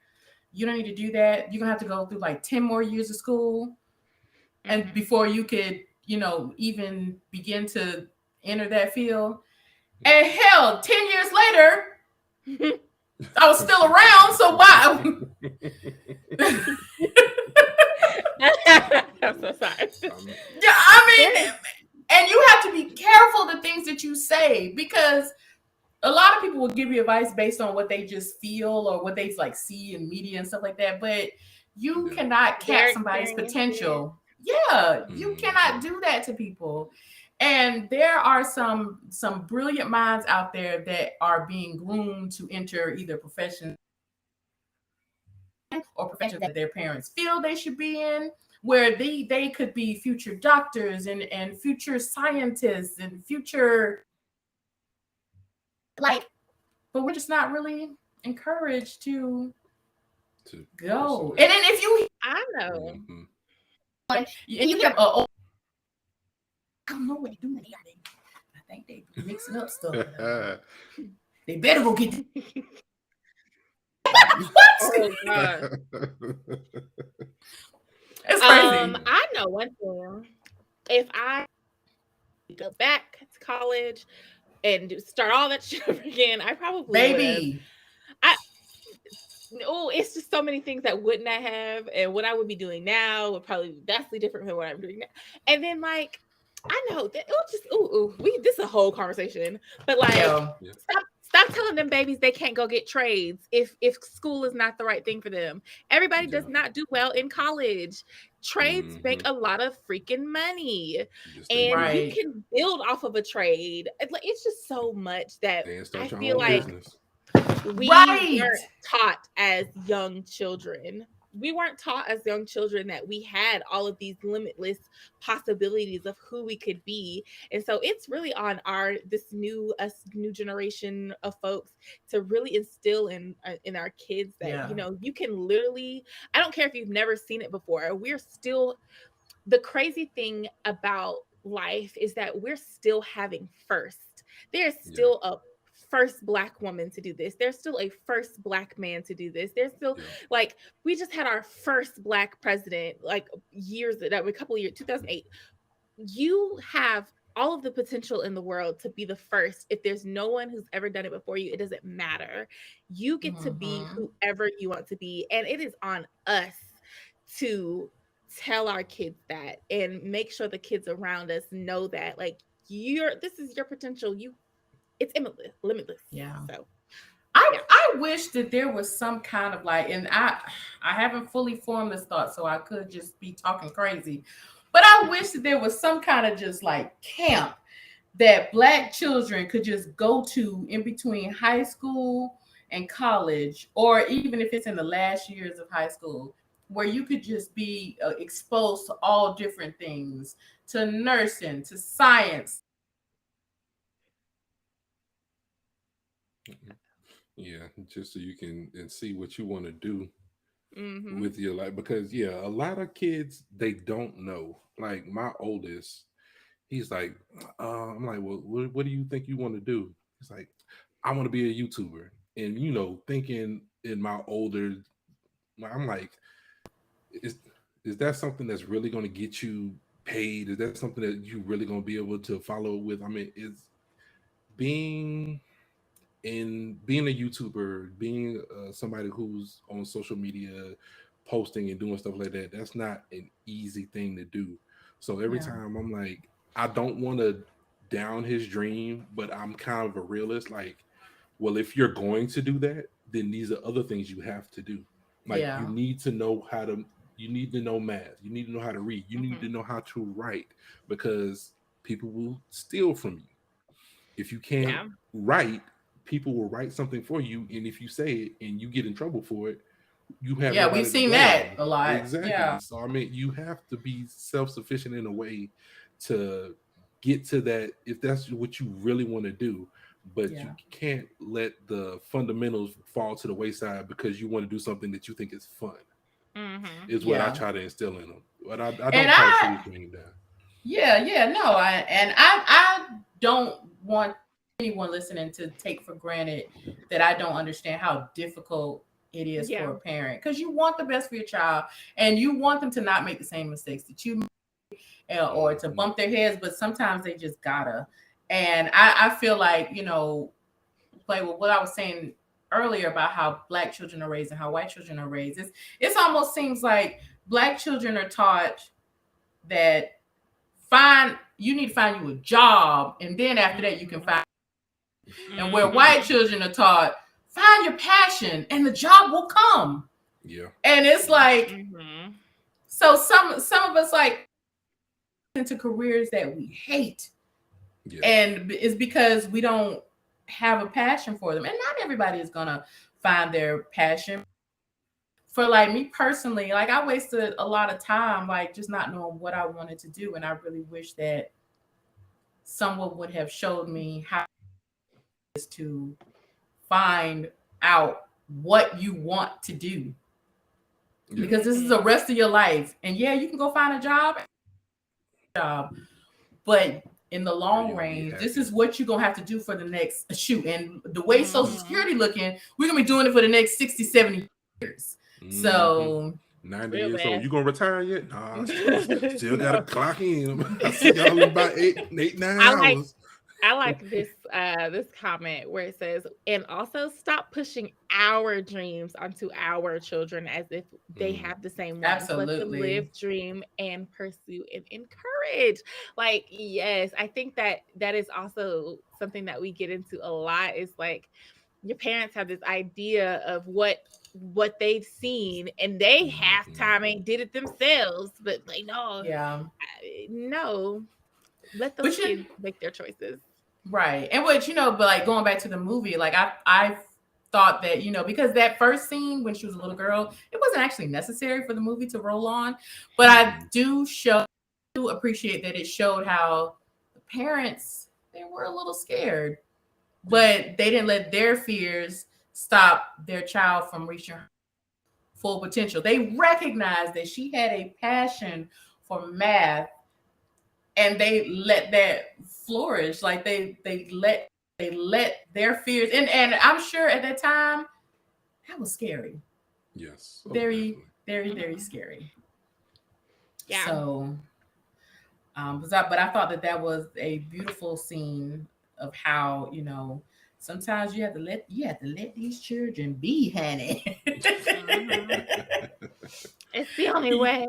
A: you don't need to do that. You're gonna have to go through like 10 more years of school and before you could, even begin to enter that field. And hell, 10 years later, I was still around. So why?
C: I'm so sorry.
A: Yeah, I mean, and you have to be careful the things that you say, because a lot of people will give you advice based on what they just feel or what they like see in media and stuff like that. But you cannot cap somebody's potential. Yeah, you cannot do that to people. And there are some brilliant minds out there that are being groomed to enter either professions or professions that their parents feel they should be in, where they could be future doctors and future scientists and future, like, but we're just not really encouraged to go. And then if you,
C: I know,
A: and you get I don't know what they're doing. I think they mixing up stuff. They better go get. What?
C: Oh God.
A: It's crazy.
C: I know one thing. If I go back to college and start all that shit over again, I probably
A: Baby.
C: it's just so many things that wouldn't I have, and what I would be doing now would probably be vastly different from what I'm doing now. And then like I know that this is a whole conversation, but like stop telling them babies they can't go get trades if school is not the right thing for them. Everybody does not do well in college. Trades make a lot of freaking money, and you can build off of a trade. It's just so much that I feel like we weren't taught as young children. We weren't taught as young children that we had all of these limitless possibilities of who we could be. And so it's really on this new generation of folks to really instill in our kids that, you can literally, I don't care if you've never seen it before. The crazy thing about life is that we're still having first. There's still a first Black woman to do this. There's still a first Black man to do this. There's still like, we just had our first Black president, like a couple of years, 2008. You have all of the potential in the world to be the first. If there's no one who's ever done it before you, it doesn't matter. You get to be whoever you want to be. And it is on us to tell our kids that and make sure the kids around us know that, like, this is your potential. It's limitless.
A: Yeah.
C: So
A: I wish that there was some kind of like, and I haven't fully formed this thought, so I could just be talking crazy, but I wish that there was some kind of just like camp that Black children could just go to in between high school and college, or even if it's in the last years of high school, where you could just be exposed to all different things, to nursing, to science.
B: Yeah, just so you can see what you want to do with your life, because a lot of kids, they don't know. Like my oldest, he's like, I'm like, well, what do you think you want to do? He's like, I want to be a YouTuber. And thinking in my older, I'm like, is that something that's really going to get you paid? Is that something that you really going to be able to follow with? I mean, it's being a YouTuber, being somebody who's on social media, posting and doing stuff like that, that's not an easy thing to do. So every time I'm like, I don't want to down his dream, but I'm kind of a realist. Like, well, if you're going to do that, then these are other things you have to do. Like, you need to know you need to know math. You need to know how to read. You need to know how to write, because people will steal from you. If you can't write, people will write something for you, and if you say it and you get in trouble for it, you have
A: we've seen that a lot.
B: Exactly. So I mean, you have to be self-sufficient in a way to get to that, if that's what you really want to do. But you can't let the fundamentals fall to the wayside because you want to do something that you think is fun. Is what I try to instill in them. But I don't try to shoot anything down.
A: I don't want anyone listening to take for granted that I don't understand how difficult it is for
C: Yeah.
A: a parent, because you want the best for your child and you want them to not make the same mistakes that you made, or to
B: Mhm.
A: bump their heads, but sometimes they just gotta. And I feel like, like what I was saying earlier about how black children are raised and how white children are raised, it's almost seems like black children are taught that you need to find you a job, and then after that you can find. And where white
C: Mhm.
A: children are taught, find your passion and the job will come.
B: Yeah.
A: And it's like,
C: Mhm.
A: so some of us like into careers that we hate,
B: Yeah.
A: and it's because we don't have a passion for them. And not everybody is gonna find their passion. For like me personally, like I wasted a lot of time like just not knowing what I wanted to do, and I really wish that someone would have showed me how to find out what you want to do,
B: Yeah.
A: because this is the rest of your life. And yeah, you can go find a job, but in the
B: Are you
A: long
B: gonna be
A: range, this
B: happy?
A: is what you're gonna have to do for the next shoot. And the way Social
C: Mhm.
A: Security looking, we're gonna be doing it for the next 60, 70 years.
B: Mm-hmm.
A: So
B: 90
C: Real
B: years old.
C: bad.
B: You gonna retire yet? Nah, still gotta clock in. I'll see y'all in about 9
C: I like
B: hours.
C: I like this comment where it says, and also stop pushing our dreams onto our children as if they
B: Mm,
C: have the same ones. Let them live,
A: absolutely.
C: dream, and pursue and encourage. Like, yes, I think that that is also something that we get into a lot is like your parents have this idea of what they've seen and they half
B: mhm.
C: time ain't did it themselves, but like no,
A: Yeah.
C: no, let those
A: But you
C: kids make their choices.
A: right. And what but like going back to the movie, like I thought that, because that first scene when she was a little girl, it wasn't actually necessary for the movie to roll on. But I
B: Mhm.
A: do appreciate that it showed how the parents, they were a little scared,
B: Yeah.
A: but they didn't let their fears stop their child from reaching her full potential. They recognized that she had a passion for math, and they let that flourish. Like they let their fears, and I'm sure at that time that was scary.
B: Yes. Oh,
A: Very,
B: definitely.
A: very, very
C: Mhm.
A: scary.
C: Yeah.
A: So but I thought that that was a beautiful scene of how, sometimes you have to let these children be, honey.
C: Mhm. It's the only way.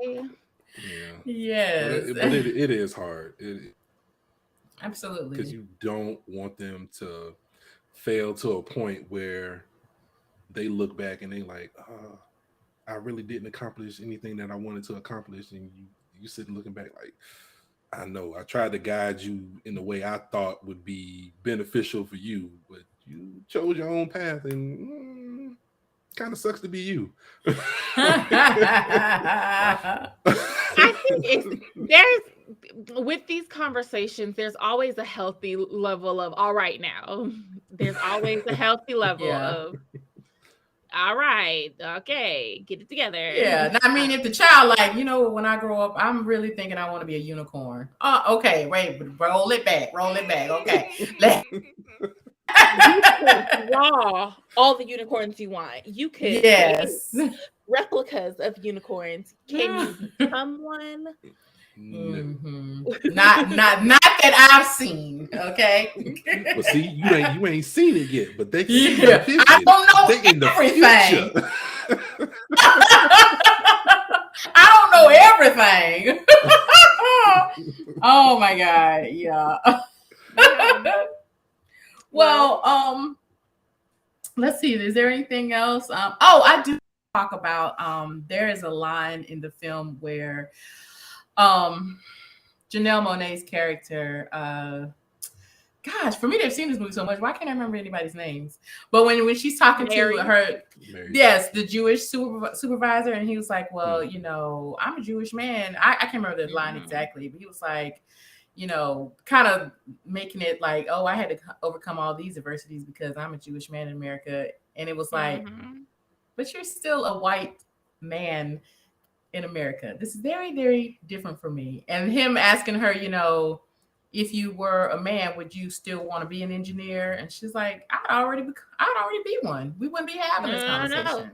B: Yeah. But
A: Yes.
B: it is hard. Because
A: Absolutely.
B: you don't want them to fail to a point where they look back and they like, I really didn't accomplish anything that I wanted to accomplish, and you sitting looking back like, I know I tried to guide you in the way I thought would be beneficial for you, but you chose your own path, and kind of sucks to be you.
C: I think it's there's with these conversations, there's always a healthy level of all right now. There's always a healthy level
A: Yeah.
C: of all right, okay, get it together.
A: Yeah. Now, I mean, if the child, like, when I grow up, I'm really thinking I want to be a unicorn. Okay, wait, roll it back, roll it back. Okay.
C: You could draw all the unicorns you want. You could create
A: Yes.
C: replicas of unicorns. Can you become one?
B: No.
A: Hmm. Not that I've seen. Okay.
B: But see, you ain't seen it yet, but they can see the
A: Yeah. I
B: vision.
A: don't know
B: They in the
A: everything.
B: future.
A: I don't know everything. Oh my god. Yeah.
C: Yeah.
A: Well, let's see. Is there anything else? I do talk about. There is a line in the film where, um, Janelle Monae's character. Gosh, for me to have seen this movie so much, why can't I remember anybody's names? But when she's talking to
C: Mary.
A: her,
B: Mary.
A: yes, the Jewish supervisor, and he was like, "Well,
B: Mhm.
A: I'm a Jewish man." I can't remember the line
C: Mhm.
A: exactly, but he was like, kind of making it like, "Oh, I had to overcome all these adversities because I'm a Jewish man in America," and it was like,
C: Mhm.
A: "But you're still a white man in America. This is very, very different for me. And him asking her, if you were a man, would you still want to be an engineer? And she's like, I'd already be one. We wouldn't be having this
C: No.
A: conversation.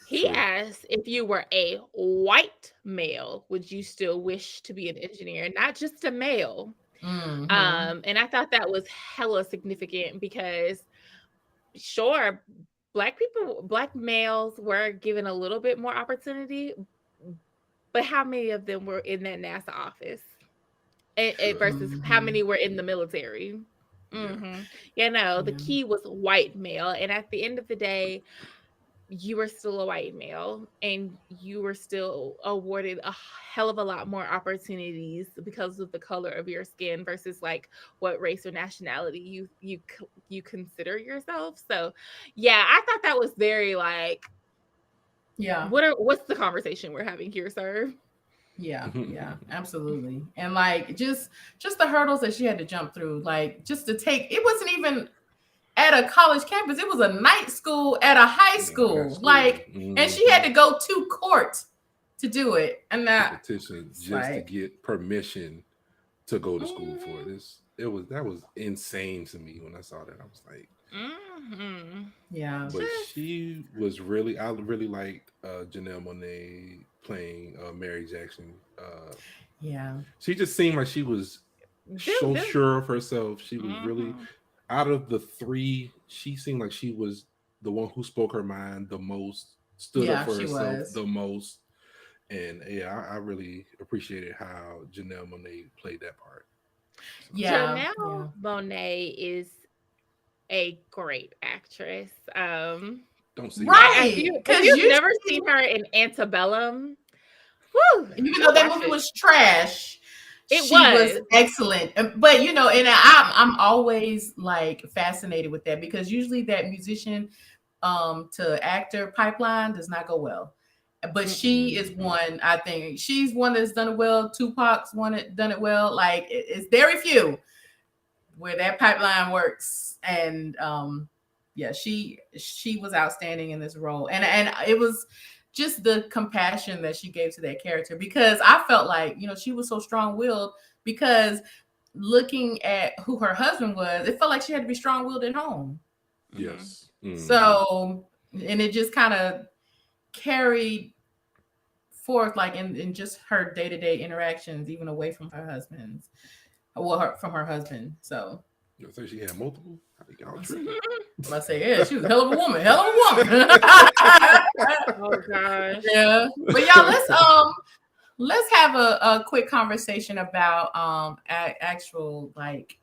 C: He asked if you were a white male, would you still wish to be an engineer, not just a male?
A: Mhm.
C: And I thought that was hella significant because, sure, black males were given a little bit more opportunity, but how many of them were in that NASA office? Versus how many were in the military? The
A: Yeah.
C: key was white male, and at the end of the day, you were still a white male and you were still awarded a hell of a lot more opportunities because of the color of your skin versus like what race or nationality you consider yourself. So yeah, I thought that was very like,
A: Yeah.
C: what's the conversation we're having here, sir?
A: Yeah, absolutely. And like just the hurdles that she had to jump through, like just to take, it wasn't even at a college campus, it was a night school at a high school. Like, and she had to go to court to do it. And that
B: petition just to get permission to go to school for this. That was insane to me when I saw that. I was like,
A: yeah.
B: But she was really, I really liked Janelle Monáe playing Mary Jackson.
A: Yeah.
B: She just seemed like she was so sure of herself. She was really, out of the three, she seemed like she was the one who spoke her mind the most, stood up for herself the most. And yeah, I really appreciated how Janelle Monáe played that part.
C: So. Janelle Monáe is a great actress.
B: Don't see
A: right,
C: because you've never seen her in Antebellum.
A: Woo, even though that movie was trash, she was excellent. But and I'm always like fascinated with that because usually that musician to actor pipeline does not go well. But she is one, I think she's one that's done it well. Tupac's done it well. Like it's very few where that pipeline works. And yeah, she was outstanding in this role. And it was just the compassion that she gave to that character, because I felt like, she was so strong-willed, because looking at who her husband was, it felt like she had to be strong-willed at home.
B: Yes.
A: So, and it just kind of carried forth like in just her day-to-day interactions, even away from her husband. From her husband. So
B: you say she had multiple?
A: I say, yeah, she was a hell of a woman.
C: Oh gosh.
A: Yeah. But y'all, let's have a quick conversation about actual like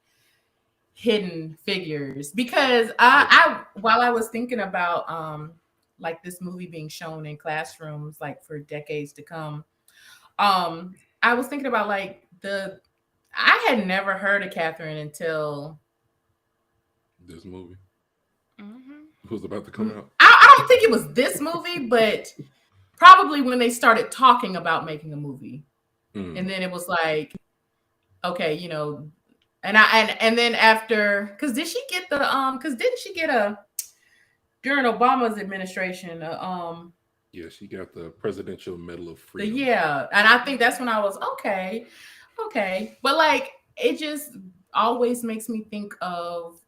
A: hidden figures, because I while I was thinking about like this movie being shown in classrooms like for decades to come, I was thinking about like I had never heard of Catherine until
B: this movie was about to come out.
A: I don't think it was this movie, but probably when they started talking about making a movie. And then it was like, okay, and then after, because did she get because didn't she get during Obama's administration
B: yeah, she got the Presidential Medal of Freedom.
A: Yeah, and I think that's when I was okay, but like it just always makes me think of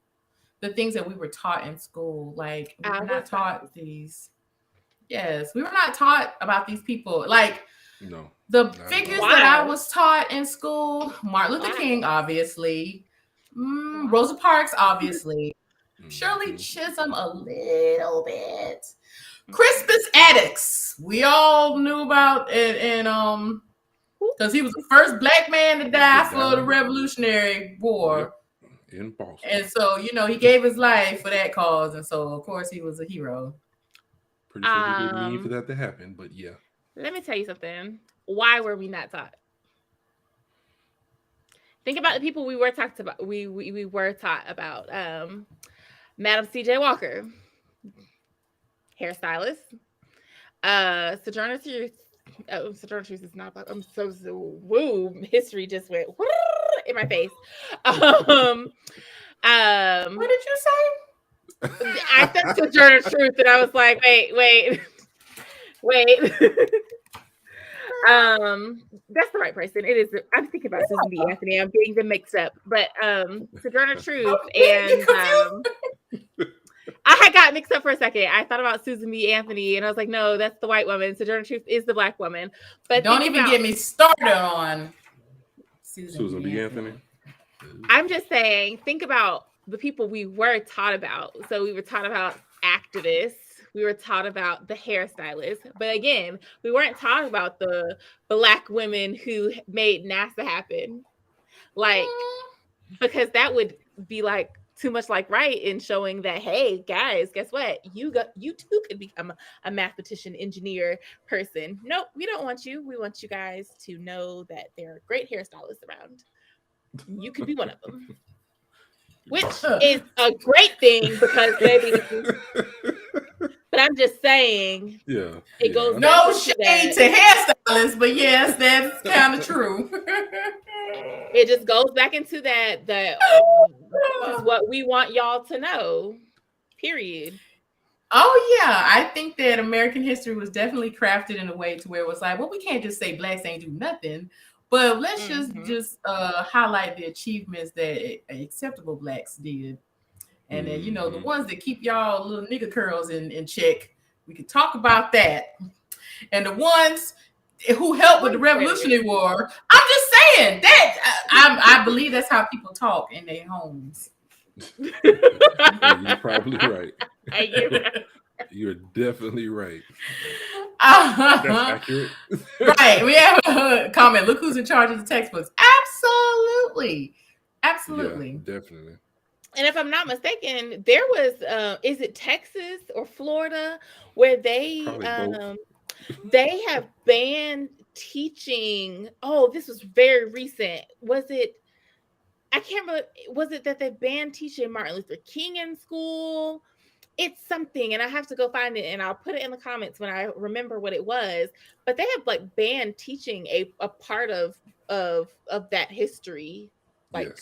A: the things that we were taught in school. Like we were not taught these. Yes, we were not taught about these people. Like the figures that I was taught in school: Martin Luther King, obviously, Rosa Parks, obviously, Shirley Chisholm, a little bit. Crispus Attucks, we all knew about, and because he was the first Black man to die for the Revolutionary War
B: in Boston,
A: and so he gave his life for that cause, and so of course he was a hero.
B: Pretty sure he didn't mean for that to happen, but yeah.
C: Let me tell you something. Why were we not taught? Think about the people we were taught about. We were taught about. Madam C.J. Walker, hairstylist. Sojourner Truth. Oh, Sojourner Truth is not. I'm so woo. History just went in my face.
A: What did you say?
C: I said Sojourner Truth, and I was like, wait. That's the right person. It is. I'm thinking about Susan B. Anthony. I'm getting them mixed up, but Sojourner Truth and I had got mixed up for a second. I thought about Susan B. Anthony, and I was like, no, that's the white woman. Sojourner Truth is the black woman. But
A: don't even get me started on
B: Susan B. Anthony.
C: I'm just saying, think about the people we were taught about. So we were taught about activists. We were taught about the hairstylists. But again, we weren't taught about the black women who made NASA happen. Like, because that would be like too much like right in showing that, hey, guys, guess what? You too could become a mathematician, engineer, person. Nope, we don't want you. We want you guys to know that there are great hairstylists around. You could be one of them, which is a great thing because maybe. But I'm just saying, it goes
A: no shade to hairstylists, but yes, that's kind of true.
C: It just goes back into that this is what we want y'all to know. Period.
A: Oh yeah, I think that American history was definitely crafted in a way to where it was like, well, we can't just say blacks ain't do nothing. But let's just highlight the achievements that acceptable blacks did. And then, you know, the ones that keep y'all little nigga curls in check, we could talk about that. And the ones who helped with the Revolutionary War, I'm just saying that I believe that's how people talk in their homes.
B: You're probably right. You're definitely right. That's accurate.
A: Right. We have a comment. Look who's in charge of the textbooks. Absolutely. Absolutely.
B: Yeah, definitely.
C: And if I'm not mistaken, there was is it Texas or Florida where they they have banned teaching. Oh, this was very recent. Was it? I can't remember. Was it that they banned teaching Martin Luther King in school? It's something, and I have to go find it, and I'll put it in the comments when I remember what it was. But they have like banned teaching a part of that history, like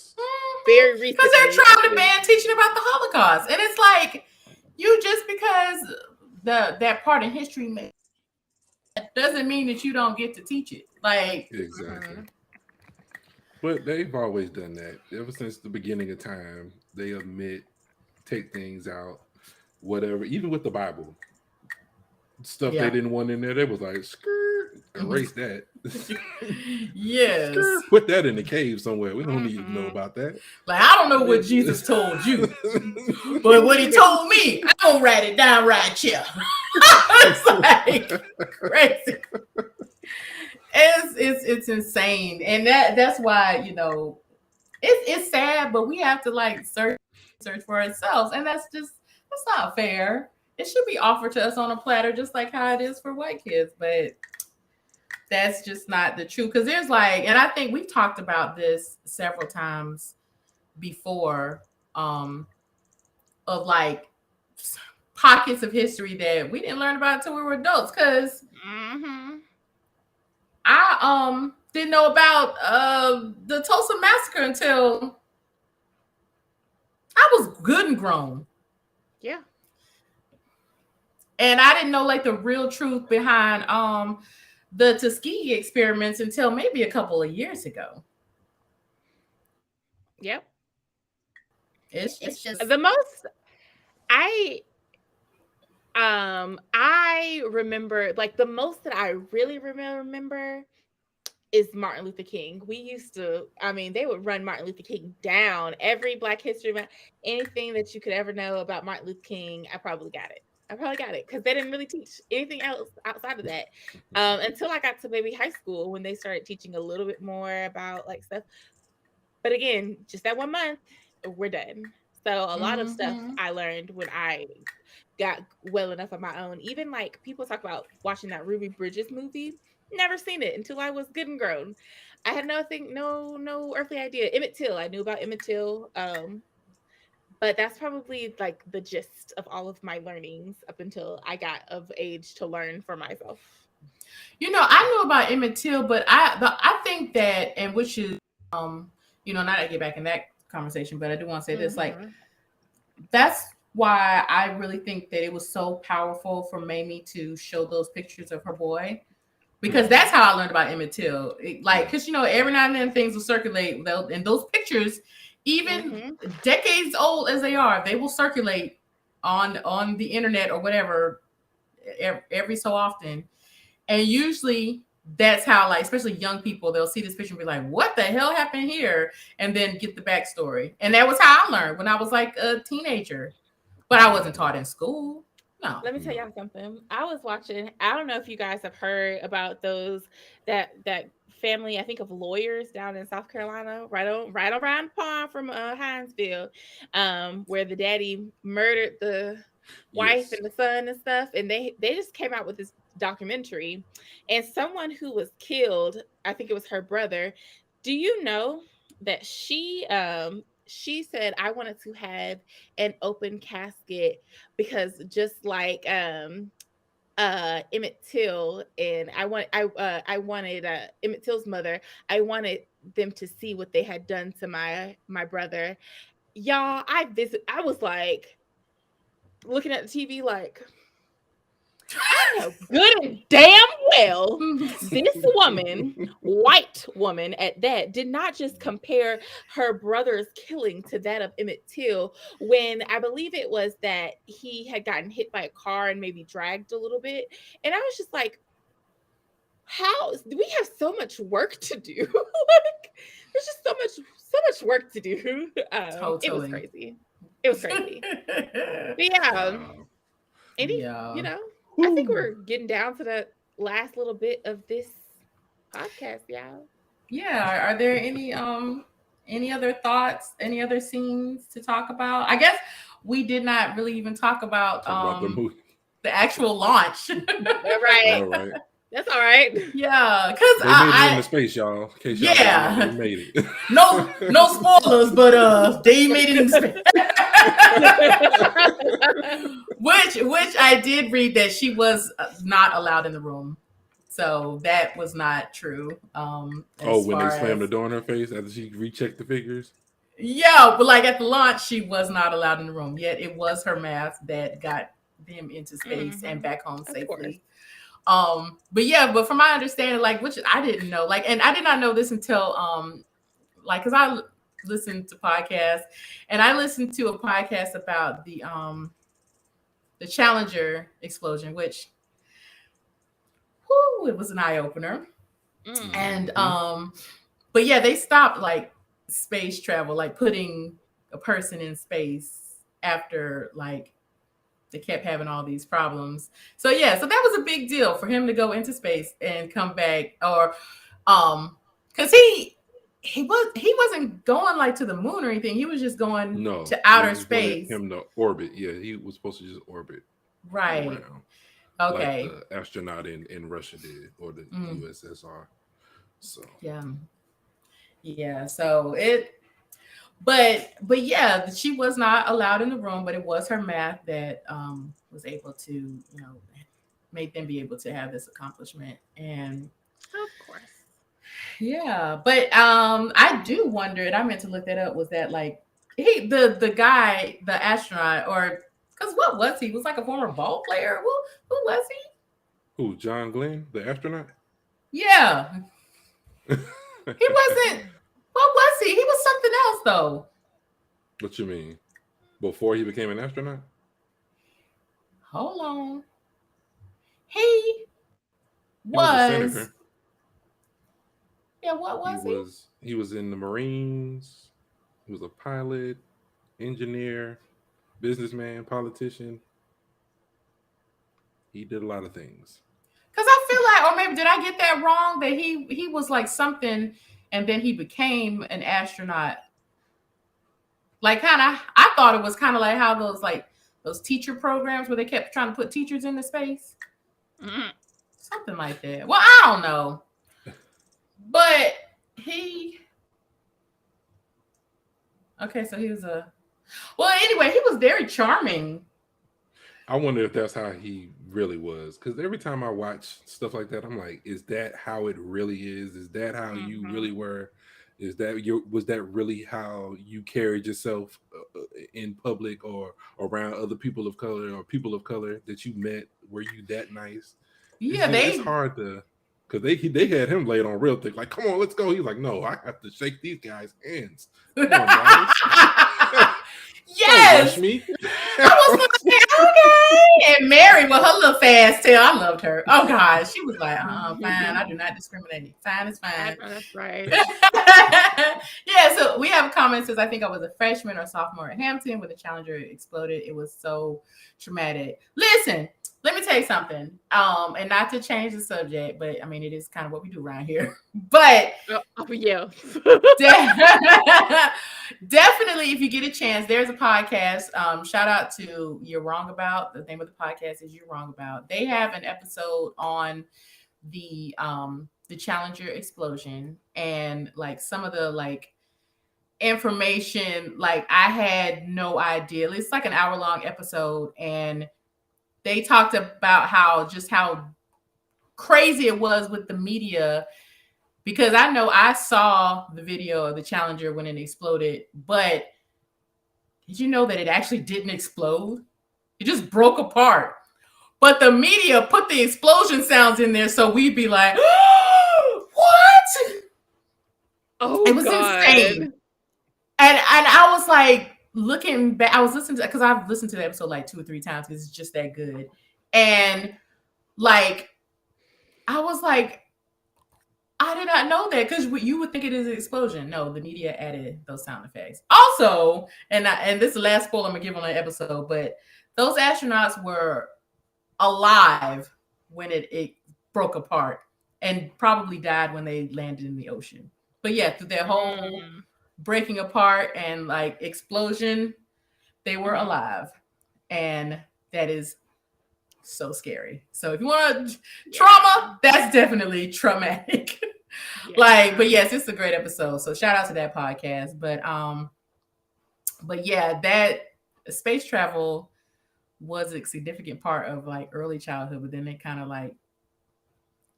C: very recently.
A: Because they're trying to ban teaching about the Holocaust, and it's like you just because that part of history doesn't mean that you don't get to teach it. Like
B: exactly. But they've always done that ever since the beginning of time. They take things out. Whatever, even with the Bible stuff they didn't want in there, they was like, skirt, erase that.
A: Yes.
B: Skirt, put that in the cave somewhere. We don't need to know about that.
A: Like, I don't know what Jesus told you, but what he told me, I'm gonna write it down right here. It's like crazy. It's insane, and that's why, you know, it's sad, but we have to like search for ourselves, and that's not fair. It should be offered to us on a platter, just like how it is for white kids. But that's just not the truth. Because there's like, and I think we've talked about this several times before, of like pockets of history that we didn't learn about until we were adults. Because I didn't know about the Tulsa Massacre until I was good and grown.
C: Yeah.
A: And I didn't know like the real truth behind the Tuskegee experiments until maybe a couple of years ago.
C: Yep.
A: It's just
C: the most I remember, like the most that I really remember is Martin Luther King. We used to, I mean, they would run Martin Luther King down. Every Black History Month, anything that you could ever know about Martin Luther King, I probably got it because they didn't really teach anything else outside of that until I got to maybe high school when they started teaching a little bit more about like stuff. But again, just that 1 month, we're done. So a lot of stuff I learned when I got well enough on my own. Even like people talk about watching that Ruby Bridges movie. Never seen it until I was good and grown. I had no earthly idea. Emmett Till, I knew about Emmett Till. But that's probably like the gist of all of my learnings up until I got of age to learn for myself.
A: You know, I knew about Emmett Till, but I think that, and which is, you know, not to get back in that conversation, but I do want to say this, like, that's why I really think that it was so powerful for Mamie to show those pictures of her boy, because that's how I learned about Emmett Till. Because every now and then things will circulate, and those pictures, even decades old as they are, they will circulate on the internet or whatever every so often, and usually that's how, like, especially young people, they'll see this picture and be like, "What the hell happened here?" and then get the backstory. And that was how I learned when I was like a teenager, but I wasn't taught in school. No.
C: Let me tell y'all something. I was watching. I don't know if you guys have heard about that family. I think of lawyers down in South Carolina, right around the pond from Hinesville, where the daddy murdered the wife and the son and stuff. And they just came out with this documentary, and someone who was killed, I think it was her brother. Do you know that she said, I wanted to have an open casket because just like Emmett Till, and I wanted Emmett Till's mother, I wanted them to see what they had done to my brother. Y'all, I was like looking at the TV like, I know good and damn well this woman, white woman at that, did not just compare her brother's killing to that of Emmett Till, when I believe it was that he had gotten hit by a car and maybe dragged a little bit. And I was just like, how we have so much work to do. Like, there's just so much work to do.
A: Totally.
C: It was crazy. But yeah. I think we're getting down to the last little bit of this podcast, y'all.
A: Yeah. Are there any other thoughts, any other scenes to talk about? I guess we did not really even talk about the actual launch.
C: Right.
B: All right.
C: That's all right.
A: Yeah, because
B: they made it into space, y'all. In case y'all they made it.
A: no spoilers, but they made it into space. which I did read that she was not allowed in the room, so that was not true.
B: When they slammed the door in her face after she rechecked the figures.
A: Yeah, but like at the launch, she was not allowed in the room. Yet it was her math that got them into space and back home safely. But from my understanding, like, which I didn't know, like, and I did not know this until because I listened to podcasts, and I listened to a podcast about the Challenger explosion, which it was an eye opener. And but yeah, they stopped like space travel, like putting a person in space after like they kept having all these problems. So that was a big deal for him to go into space and come back, or because he wasn't going like to the moon or anything. He was just going to outer space.
B: Him to orbit. Yeah, he was supposed to just orbit.
A: Right.
B: Around,
A: okay.
B: Like the astronaut in Russia did, or the USSR. So
A: yeah. So But yeah, she was not allowed in the room, but it was her math that was able to, make them be able to have this accomplishment. And
C: of course.
A: Yeah. But I do wonder, and I meant to look that up, was that like the guy, the astronaut, or because what was he? He was like a former ball player. Who was he?
B: Who, John Glenn, the astronaut?
A: Yeah. He wasn't. What was he? He was something else, though.
B: What you mean? Before he became an astronaut?
A: Hold on. He
B: was a senator.
A: Yeah, what was he?
B: He was in the Marines. He was a pilot, engineer, businessman, politician. He did a lot of things.
A: Because I feel like, or maybe did I get that wrong? That he was like something, and then he became an astronaut. Like I thought it was kind of like how those teacher programs where they kept trying to put teachers into space. Something like that. Well, I don't know. But so he was anyway, he was very charming.
B: I wonder if that's how he really was. Because every time I watch stuff like that, I'm like, is that how it really is? Is that how you really were? Was that really how you carried yourself in public or around other people of color or people of color that you met? Were you that nice?
A: Yeah,
B: it's hard to. because they had him laid on real thick. Like, come on, let's go. He's like, no, I have to shake these guys' hands. Come on, guys.
A: Yes.
B: Don't rush me.
A: I was like, okay. And Mary with her little fast tail, I loved her. Oh God, she was like, fine. I do not discriminate. Fine is fine.
C: That's right.
A: Yeah. So we have comments. Says I think I was a freshman or sophomore at Hampton when the Challenger exploded. It was so traumatic. Listen, let me tell you something. And not to change the subject, but I mean it is kind of what we do around here. But
C: yeah.
A: Definitely, if you get a chance, there's a podcast. Shout out to You're Wrong About. The name of the podcast is You're Wrong About. They have an episode on the Challenger explosion and like some of the like information. Like I had no idea. It's like an hour-long episode, and they talked about how crazy it was with the media. Because I know I saw the video of the Challenger when it exploded, but did you know that it actually didn't explode? It just broke apart. But the media put the explosion sounds in there, so we'd be like, oh, what?
C: Oh,
A: it was
C: God.
A: insane. And I was like looking back, I was listening to, because I've listened to the episode like 2 or 3 times because it's just that good. And like, I was like, I did not know that, because you would think it is an explosion. No, the media added those sound effects. Also, and this is the last spoiler I'm gonna give on the episode, but those astronauts were alive when it broke apart and probably died when they landed in the ocean. But yeah, through their whole breaking apart and like explosion, they were alive, and that is so scary. So if you want trauma, that's definitely traumatic. Yeah. But yes, it's a great episode. So shout out to that podcast. But yeah, that space travel was a significant part of like early childhood, but then it kind of like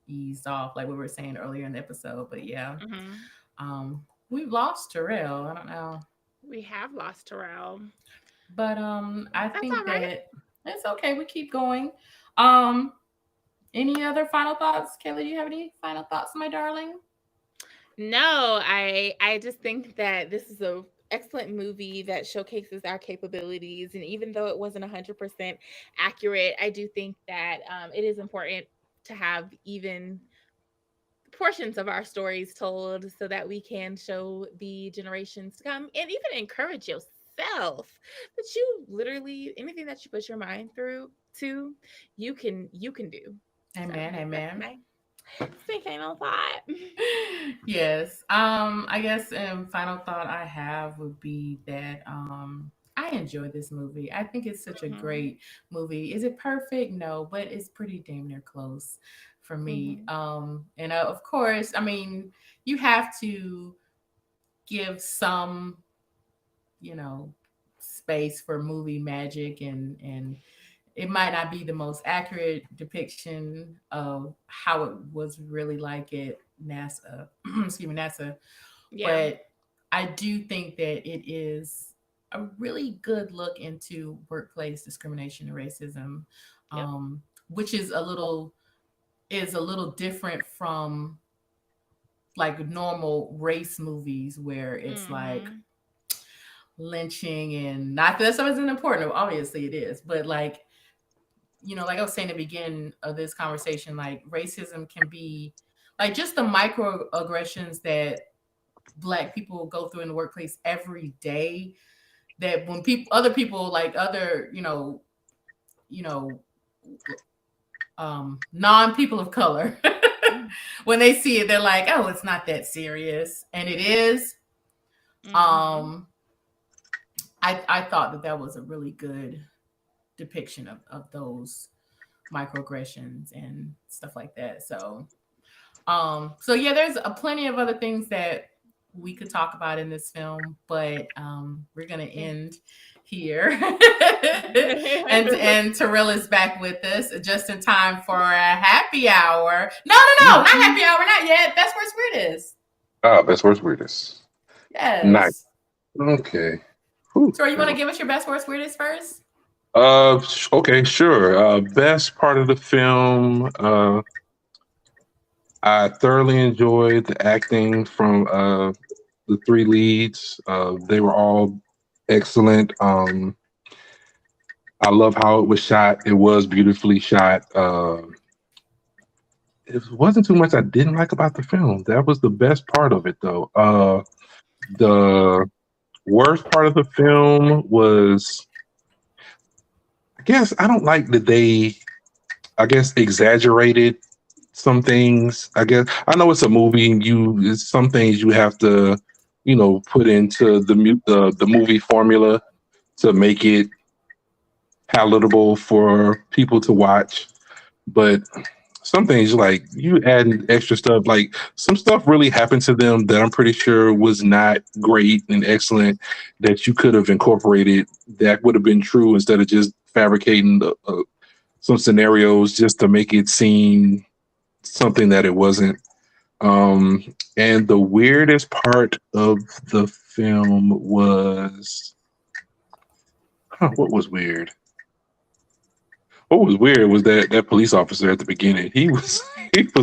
A: eased off, like we were saying earlier in the episode. But yeah, we've lost Terrell. I don't know.
C: We have lost Terrell.
A: But I think that it's okay. We keep going. Any other final thoughts? Kelly, do you have any final thoughts, my darling?
C: No, I just think that this is a excellent movie that showcases our capabilities. And even though it wasn't 100% accurate, I do think that it is important to have even portions of our stories told so that we can show the generations to come and even encourage yourself that you literally, anything that you put your mind through to, you can do.
A: Amen. So, amen.
C: Final thought.
A: Yes. I guess final thought I have would be that I enjoy this movie. I think it's such a great movie. Is it perfect? No, but it's pretty damn near close for me. And of course, I mean, you have to give some, space for movie magic, and it might not be the most accurate depiction of how it was really like at NASA, NASA. Yeah. But I do think that it is a really good look into workplace discrimination and racism, which is a little different from like normal race movies where it's like lynching, and not that stuff isn't important. Obviously it is, but like, like I was saying at the beginning of this conversation, like racism can be like just the microaggressions that Black people go through in the workplace every day, that when other people like other, non-people of color, when they see it, they're like, oh, it's not that serious. And it is. I thought that was a really good depiction of those microaggressions and stuff like that. So yeah, there's plenty of other things that we could talk about in this film, but we're gonna end here. and Terrell is back with us just in time for a happy hour. No, not happy hour, not yet. Best Worst Weirdest.
B: Oh, Best Worst Weirdest.
A: Yes.
B: Nice. Okay.
A: Whew. So you want to give us your Best Worst Weirdest first?
B: Okay, sure. Best part of the film. I thoroughly enjoyed the acting from the three leads. They were all excellent. I love how it was shot. It was beautifully shot. It wasn't too much I didn't like about the film. That was the best part of it, though. The worst part of the film was, I guess, I don't like that they, I guess, exaggerated some things. I guess I know it's a movie, and it's some things you have to, put into the movie formula to make it palatable for people to watch. But some things like you add extra stuff, like some stuff really happened to them that I'm pretty sure was not great and excellent that you could have incorporated that would have been true instead of just fabricating some scenarios just to make it seem something that it wasn't. And the weirdest part of the film was, what was weird? What was weird was that police officer at the beginning. He was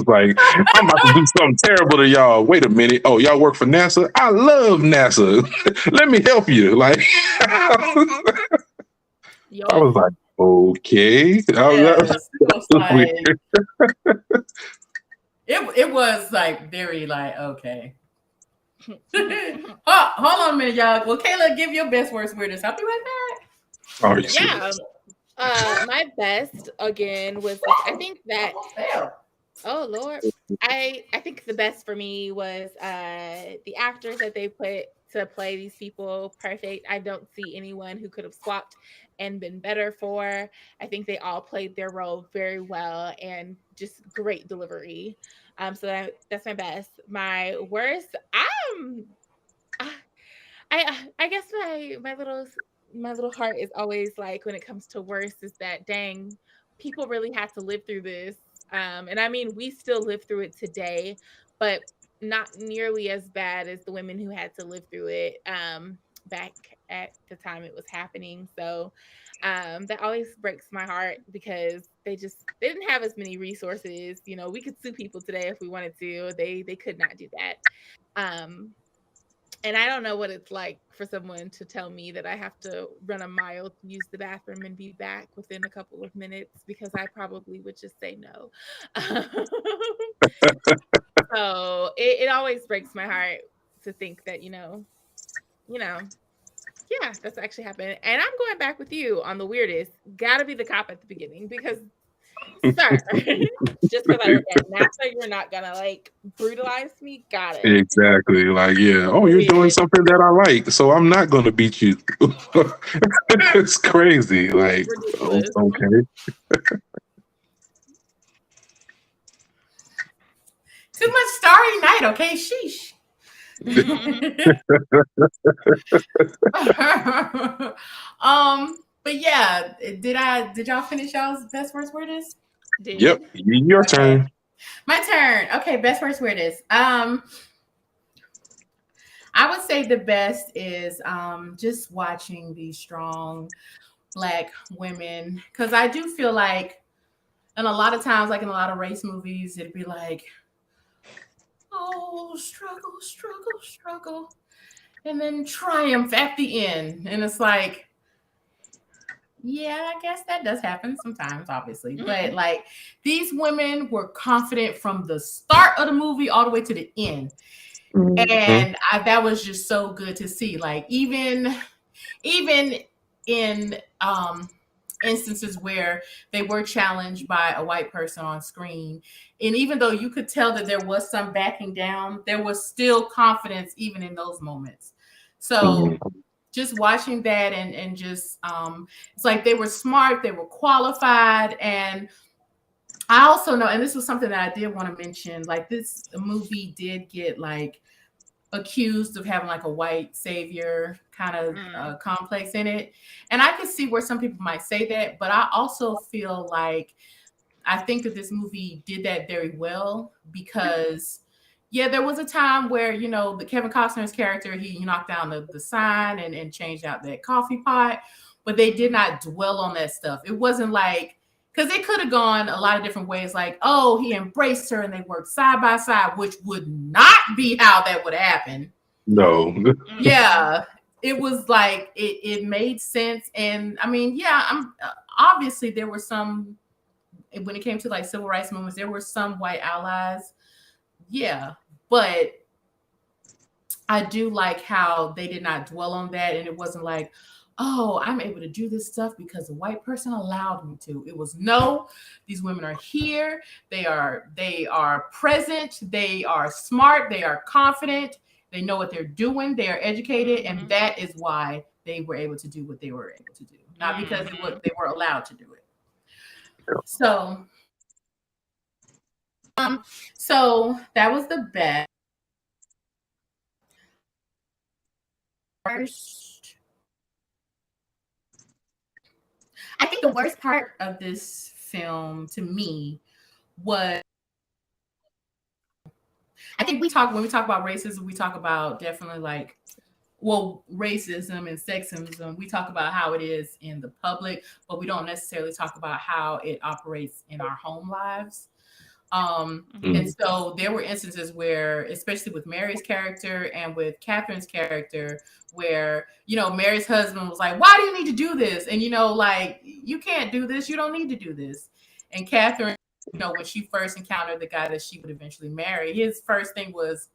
B: like, "I'm about to do something terrible to y'all. Wait a minute. Oh, y'all work for NASA? I love NASA. Let me help you." Like, I was like, "Okay."
A: Yes, it was
B: Was
A: like
B: weird.
A: it was like very like okay. Hold on a minute, y'all. Well, Kayla, give your best worst weirdest. I'll be right back.
B: Oh, you
C: Yeah.
B: serious?
C: My best again was I think that oh Lord. I think the best for me was the actors that they put to play these people perfect. I don't see anyone who could have swapped and been better for. I think they all played their role very well and just great delivery. So that's my best. My worst, I I guess my little heart is always like when it comes to worst is that dang people really had to live through this. And I mean we still live through it today, but not nearly as bad as the women who had to live through it back at the time it was happening. So that always breaks my heart because they didn't have as many resources. We could sue people today if we wanted to. They could not do that. Um, and I don't know what it's like for someone to tell me that I have to run a mile to use the bathroom and be back within a couple of minutes because I probably would just say no. So it always breaks my heart to think that, yeah, that's actually happened. And I'm going back with you on the weirdest. Gotta be the cop at the beginning because, sir, just because I work at NASA, you're not gonna like brutalize me. Got it.
B: Exactly. Like, yeah. Oh, you're doing
C: Period.
B: something that I like, so I'm not gonna beat you. It's crazy. Like,
C: Ridiculous.
B: okay.
A: Too much Starry Night, okay? Sheesh. But yeah, did y'all finish y'all's best worst weirdest?
B: Yep.
C: Did.
B: Your
A: Okay.
B: turn.
A: My turn. Okay, best worst weirdest. I would say the best is just watching these strong black women because I do feel like, and a lot of times, like in a lot of race movies, it'd be like, oh, struggle, struggle, struggle, and then triumph at the end, and it's like, yeah, I guess that does happen sometimes, obviously, but like these women were confident from the start of the movie all the way to the end,
B: Mhm.
A: and that was just so good to see. Like even in instances where they were challenged by a white person on screen, and even though you could tell that there was some backing down, there was still confidence even in those moments. So
B: Mhm.
A: just watching that and just it's like they were smart, they were qualified, and I also know, and this was something that I did want to mention, like this movie did get like accused of having like a white savior kind of
C: Mm.
A: complex in it. And I can see where some people might say that, but I also feel like I think that this movie did that very well because yeah, there was a time where, the Kevin Costner's character, he knocked down the sign and changed out that coffee pot, but they did
C: Mhm.
A: not dwell on that stuff. It wasn't like, because it could have gone a lot of different ways. Like, oh, he embraced her and they worked side by side, which would not be how that would happen.
B: No.
A: Yeah, it was like it made sense, and I mean, yeah, I'm obviously there were some when it came to like civil rights movements, there were some white allies, yeah, but I do like how they did not dwell on that, and it wasn't like, oh, I'm able to do this stuff because a white person allowed me to. It was no, these women are here, they are present, they are smart, they are confident, they know what they're doing, they are educated, and that is why they were able to do what they were able to do, not because they were allowed to do it. So so that was the best. First, I think the worst part of this film to me was, I think when we talk about racism, we talk about definitely like, well, racism and sexism, we talk about how it is in the public, but we don't necessarily talk about how it operates in our home lives. And so there were instances where, especially with Mary's character and with Catherine's character, where, you know, Mary's husband was like, why do you need to do this? And, you know, like, you can't do this. You don't need to do this. And Catherine, you know, when she first encountered the guy that she would eventually marry, his first thing was,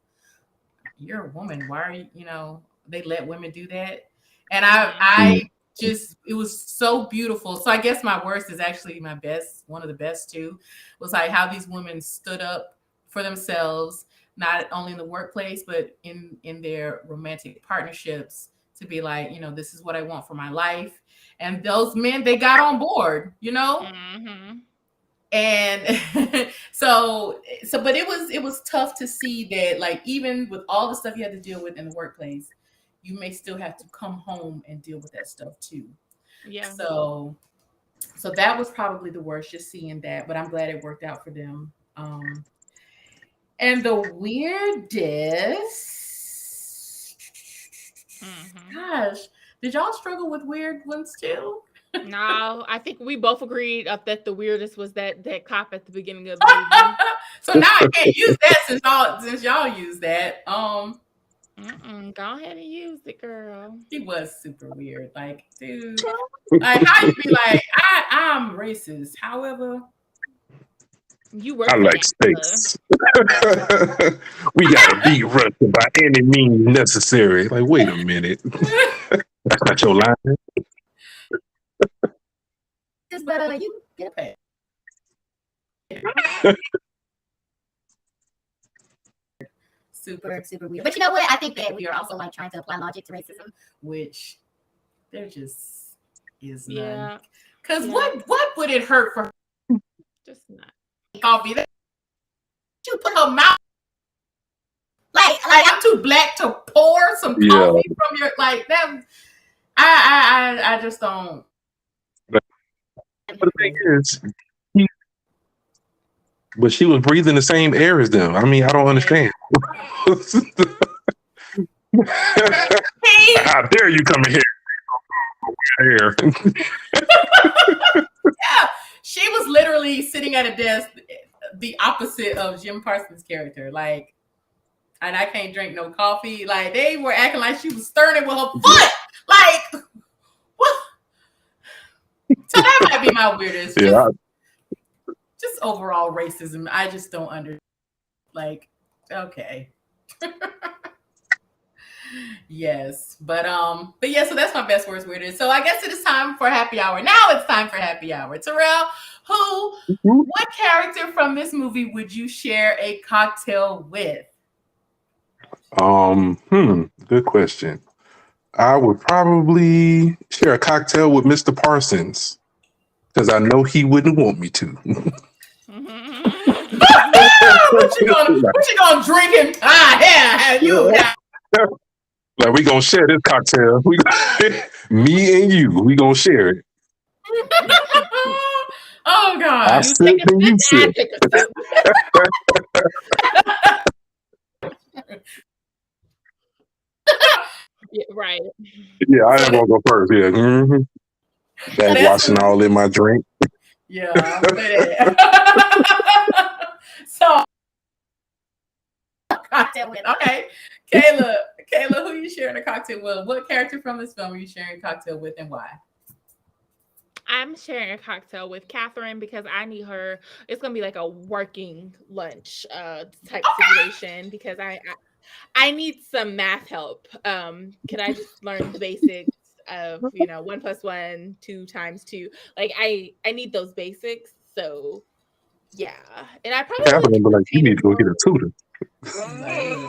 A: you're a woman. Why are you, you know, they let women do that? And I just, it was so beautiful. So I guess my worst is actually my best, one of the best too, was like how these women stood up for themselves, not only in the workplace, but in their romantic partnerships, to be like, you know, this is what I want for my life. And those men, they got on board, you know? And so, but it was tough to see that, like, even with all the stuff you had to deal with in the workplace, you may still have to come home and deal with that stuff too. Yeah. So that was probably the worst, just seeing that, but I'm glad it worked out for them. And the weirdest, gosh, did y'all struggle with weird ones too?
C: No, I think we both agreed that the weirdest was that cop at the beginning of the movie.
A: So now I can't use that since y'all use that.
C: Go ahead and use it, girl.
A: She was super weird. Like, dude, like, how you be like, I'm racist. However,
C: you were.
B: I like steaks. We gotta beat Russia by any means necessary. Like, wait a minute. That's not your line.
A: It's better than you get paid. Super, super weird. But you know what? I think that we are also like trying to apply logic to racism, which there just is none. Yeah. Because what would it hurt for her?
C: Just not
A: coffee? That you put her mouth like I'm too black to pour some coffee from your like that. I just don't.
B: But the thing is, but she was breathing the same air as them. I mean, I don't understand. How dare you come in here?
A: Yeah, she was literally sitting at a desk, the opposite of Jim Parsons' character. Like, and I can't drink no coffee. Like, they were acting like she was stirring it with her foot. Like, what? So that might be my weirdest.
B: Yeah.
A: Just overall racism. I just don't understand. Like, okay. Yes. But yeah, so that's my best worst weirdest. So I guess it is time for happy hour. Now it's time for happy hour. Terrell, what character from this movie would you share a cocktail with?
B: Good question. I would probably share a cocktail with Mr. Parsons because I know he wouldn't want me to.
A: What you gonna drink him?
B: Like, we gonna share this cocktail. Me and you, we gonna share it.
A: Oh God!
B: I sip and you sip.
C: Yeah, right.
B: Yeah, I am gonna go first. Yeah. Bag washing all in my drink.
A: Yeah, I'll say that. So cocktail with. Okay. Kayla, who you sharing a cocktail with? What character from this film are you sharing a cocktail with and why?
C: I'm sharing a cocktail with Catherine because I need her. It's gonna be like a working lunch type situation because I need some math help. Can I just learn the basics of 1 + 1, 2 × 2? Like I need those basics. So yeah, and I probably
D: Catherine
C: would
D: be like, you
C: paint
D: need
C: it
D: to go get a
C: forward.
D: tutor.
C: Whatever.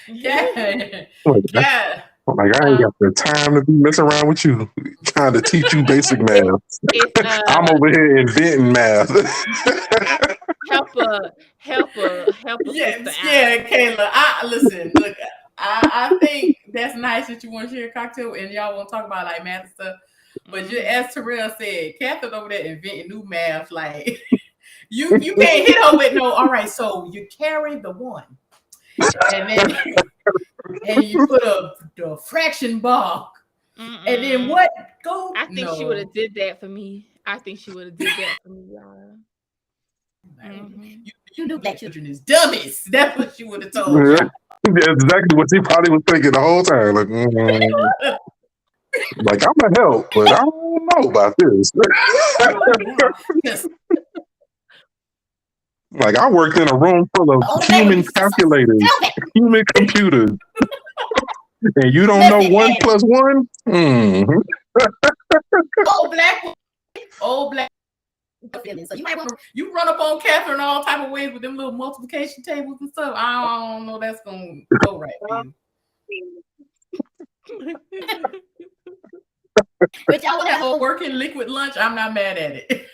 A: Yeah.
D: Like,
A: Yeah.
D: like, I ain't got the time to be messing around with you, trying to teach you basic math.
C: It's
D: I'm over here inventing math.
C: help a sister
A: Yeah,
C: out.
A: Kayla. I listen, look, I think that's nice that you want to share a cocktail and y'all want to talk about like math and stuff. But as Terrell said, Catherine over there inventing new math, like you can't hit her with no, all right, so you carry the one. And then and you put the fraction bar. And then what? Go.
C: I think she would have did that for me. I think she would have did that for me, y'all.
A: You know black children is dummies. That's what she would have told
D: Yeah.
A: you.
D: That's exactly what she probably was thinking the whole time. Like, like I'm gonna help, but I don't know about this. Like I worked in a room full of human calculators, human computers, and you don't know 1 + 1? Mm-hmm.
A: Old black. So you might want to run up on Catherine all type of ways with them little multiplication tables and stuff. I don't know that's gonna go right for you. But y'all that whole working liquid lunch, I'm not mad at it.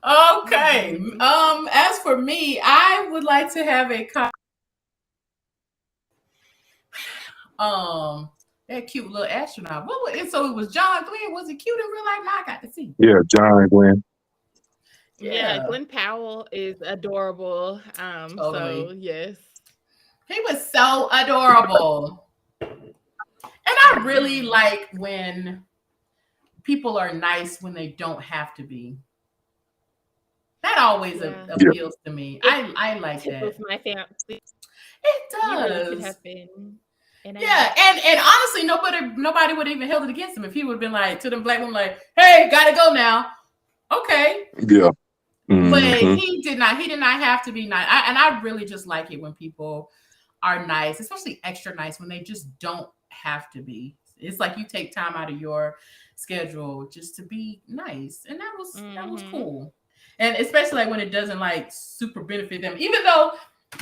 A: Okay. As for me, I would like to have a that cute little astronaut. So it was John Glenn. Was it cute in real life? Now I got to see.
D: Yeah, John Glenn.
C: Yeah, Glenn Powell is adorable.
A: Totally.
C: So yes.
A: He was so adorable. And I really like when people are nice when they don't have to be. That always appeals to me. I like that.
C: With my family.
A: It does.
C: Really could have been. And
A: honestly, nobody would even held it against him if he would have been like to them black women like, "Hey, gotta go now." Okay.
D: Yeah. Mm-hmm.
A: But he did not have to be nice. I really just like it when people are nice, especially extra nice when they just don't have to be. It's like you take time out of your schedule just to be nice. And that was cool. And especially like when it doesn't like super benefit them. Even though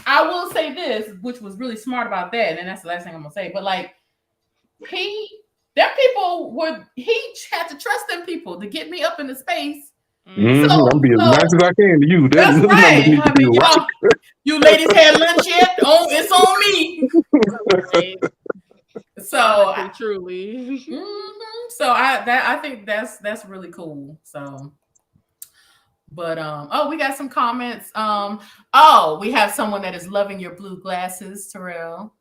A: I will say this, which was really smart about that, and that's the last thing I'm gonna say, but like he had to trust them people to get me up in the space.
D: Mm-hmm. So, I'm being as nice as I can to you.
A: That's right. I mean, you ladies had lunch yet? Oh, it's on me. So
C: truly.
A: So I think that's really cool. So, but we got some comments. We have someone that is loving your blue glasses, Terrell.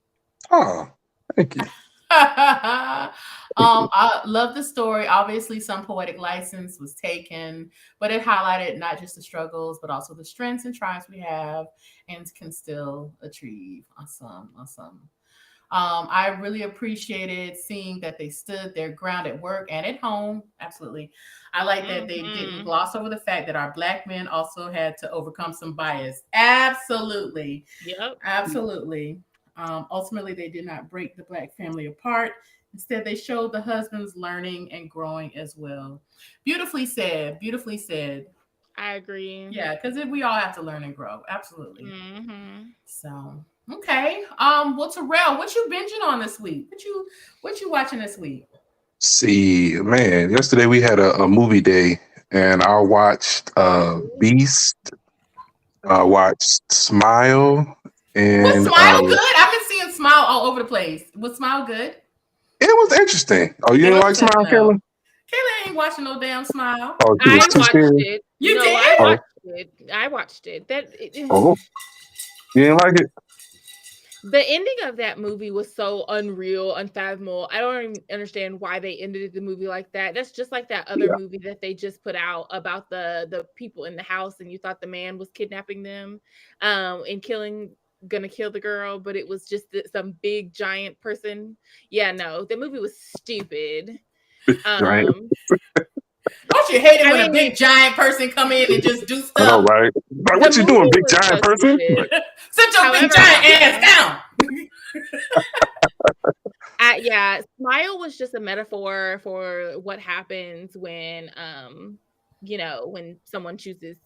D: Oh, thank you.
A: I love the story. Obviously, some poetic license was taken, but it highlighted not just the struggles, but also the strengths and triumphs we have and can still achieve. Awesome. I really appreciated seeing that they stood their ground at work and at home. Absolutely. I like that they didn't gloss over the fact that our black men also had to overcome some bias. Absolutely.
C: Yep.
A: Absolutely. Ultimately, they did not break the black family apart. Instead, they showed the husbands learning and growing as well. Beautifully said. Beautifully said.
C: I agree.
A: Yeah, because we all have to learn and grow. Absolutely. So, okay. Well, Terrell, what you binging on this week? What you watching this week?
D: See, man, yesterday we had a movie day, and I watched Beast. I watched Smile. And
A: was Smile good? I've been seeing Smile all over the place. Was Smile good?
D: It was interesting. Oh, you didn't like Smile, Kayla?
A: Kayla ain't watching no damn Smile.
D: Oh,
C: I watched it.
A: You did?
C: I watched it.
D: Oh, you didn't like it?
C: The ending of that movie was so unreal, unfathomable. I don't even understand why they ended the movie like that. That's just like that other
D: Yeah.
C: movie that they just put out about the people in the house, and you thought the man was kidnapping them, and gonna kill the girl, but it was just some big giant person. Yeah, no, the movie was stupid.
D: Right.
A: Don't you hate it
C: I
A: when a
C: mean,
A: big giant person come in and just do
D: I know,
A: stuff?
D: right? Like,
C: the
D: what you doing,
C: movie
D: big
C: was
D: giant
C: so
D: person?
C: stupid.
A: Sit your big
C: However,
A: giant ass down.
C: Yeah, Smile was just a metaphor for what happens when when someone chooses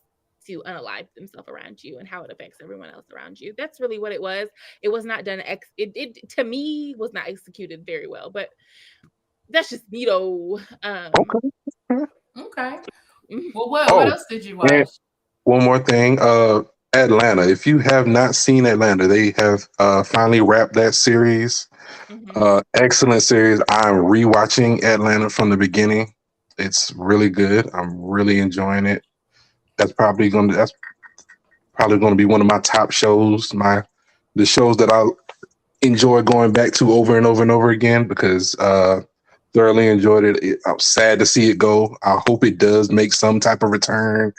C: to unalive themselves around you and how it affects everyone else around you. That's really what it was. It was not done it to me was not executed very well, but that's just me though.
D: Okay.
A: Okay.
C: Mhm.
A: Well, what
D: Oh,
A: else did you
D: and
A: watch?
D: one more thing. Atlanta. If you have not seen Atlanta, they have finally wrapped that series. Excellent series. I'm rewatching Atlanta from the beginning. It's really good. I'm really enjoying it. That's probably gonna be one of my top shows. The shows that I enjoy going back to over and over and over again because thoroughly enjoyed it. I'm sad to see it go. I hope it does make some type of return,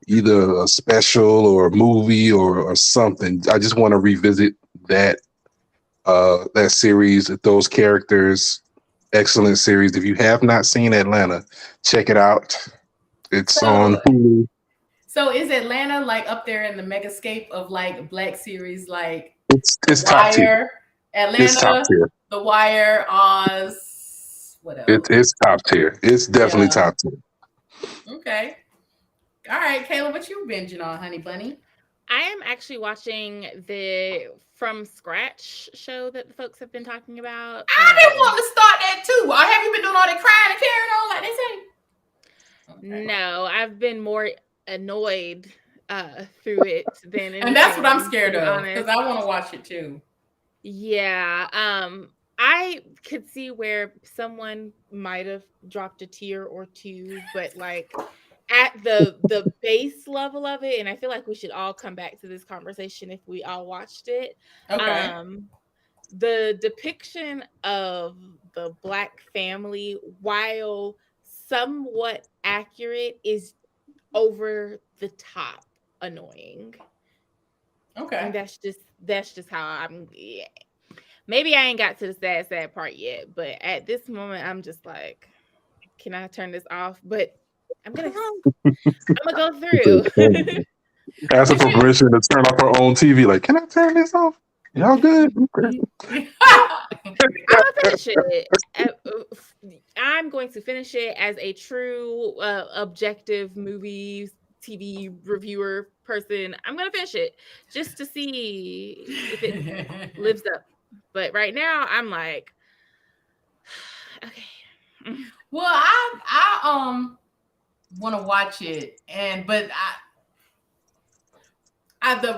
D: either a special or a movie or something. I just want to revisit that that series, those characters. Excellent series. If you have not seen Atlanta, check it out. It's on
A: So,
D: Hulu.
A: so is Atlanta like up there in the megascape of like black series like The
D: It's top tier.
A: Wire,
D: It's top
A: Atlanta,
D: tier.
A: The Wire, Oz, what else?
D: It's top tier. It's definitely
A: Yeah.
D: top tier.
A: Okay. All right, Kayla, what you binging on, honey bunny?
C: I am actually watching the From Scratch show that the folks have been talking about.
A: I've been wanting to start that too. Have you been doing all that crying and carrying on like they say? Okay.
C: No, I've been more annoyed through it than anything.
A: And that's what I'm
C: to
A: scared
C: be
A: of
C: honest.
A: because I want to watch it too.
C: Yeah. I could see where someone might have dropped a tear or two, but like at the base level of it, and I feel like we should all come back to this conversation if we all watched it.
A: Okay.
C: The depiction of the Black family, while somewhat accurate, is over the top annoying.
A: Okay.
C: And that's just how I'm. Yeah. Maybe I ain't got to the sad part yet, but at this moment, I'm just like, can I turn this off? But I'm gonna go through.
D: Ask her for permission to turn off her own TV. Like, can I turn this off? Y'all good? Okay.
C: I'm gonna finish it. I'm going to finish it as a true objective movie TV reviewer person. I'm gonna finish it just to see if it lives up. But right now, I'm like, okay.
A: Well, I want to watch it, but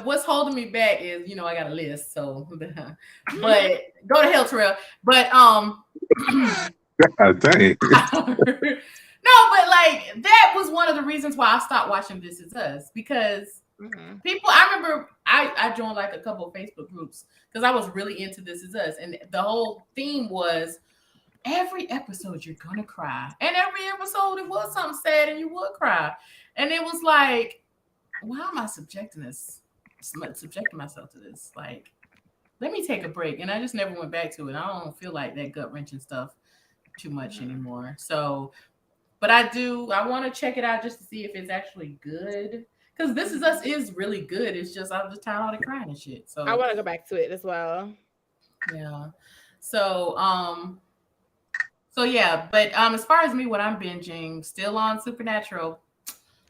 A: what's holding me back is I got a list, so but go to hell, Terrell. But
D: God dang.
A: no, but like that was one of the reasons why I stopped watching This Is Us because people. I remember I joined like a couple of Facebook groups because I was really into This Is Us, and the whole theme was every episode you're gonna cry, and every episode it was something sad, and you would cry, and it was like, why am I subjecting myself to this? Like, let me take a break. And I just never went back to it. I don't feel like that gut wrenching stuff too much anymore. So, but I want to check it out just to see if it's actually good. Because This Is Us is really good. It's just I'm just tired of all the crying and shit. So
C: I want to go back to it as well.
A: Yeah. So yeah, but as far as me, what I'm binging, still on Supernatural.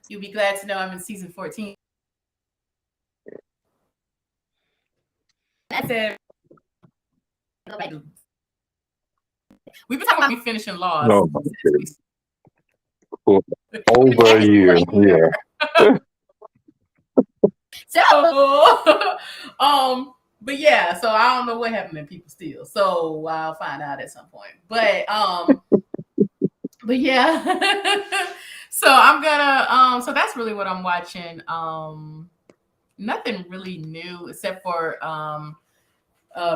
A: You'll be glad to know I'm in season 14. I said, we've been talking about me finishing Lost.
D: No, over a year. Yeah.
A: So, but yeah, so I don't know what happened to people still. So I'll find out at some point. But yeah. So I'm gonna so that's really what I'm watching. Nothing really new except for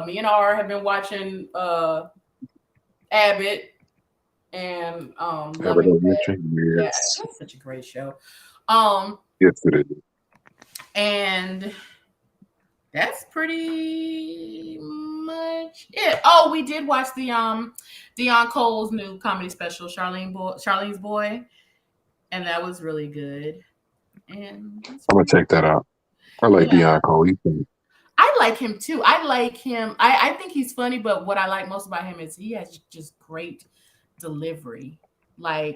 A: Me and R have been watching Abbott and
D: Abbott
A: loving that.
D: Elementary,
A: Yeah,
D: yes.
A: that's such a great show.
D: Yes, it is.
A: And that's pretty much it. Oh, we did watch the Deon Cole's new comedy special, Charlene's Boy, and that was really good. And
D: I'm gonna check that out. I like Deon Cole.
A: I like him too. I like him. I think he's funny, but what I like most about him is he has just great delivery. Like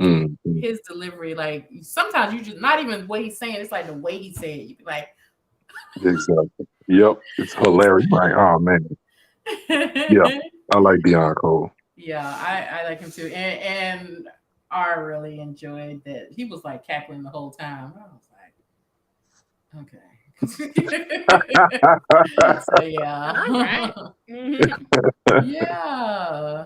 A: his delivery, like sometimes you just not even what he's saying, it's like the way he said it. You be like,
D: exactly. Yep, it's hilarious. Like, oh man. Yeah, I like Deon Cole.
A: Yeah, I like him too. And I really enjoyed that. He was like cackling the whole time. I was like, okay. So yeah. Yeah.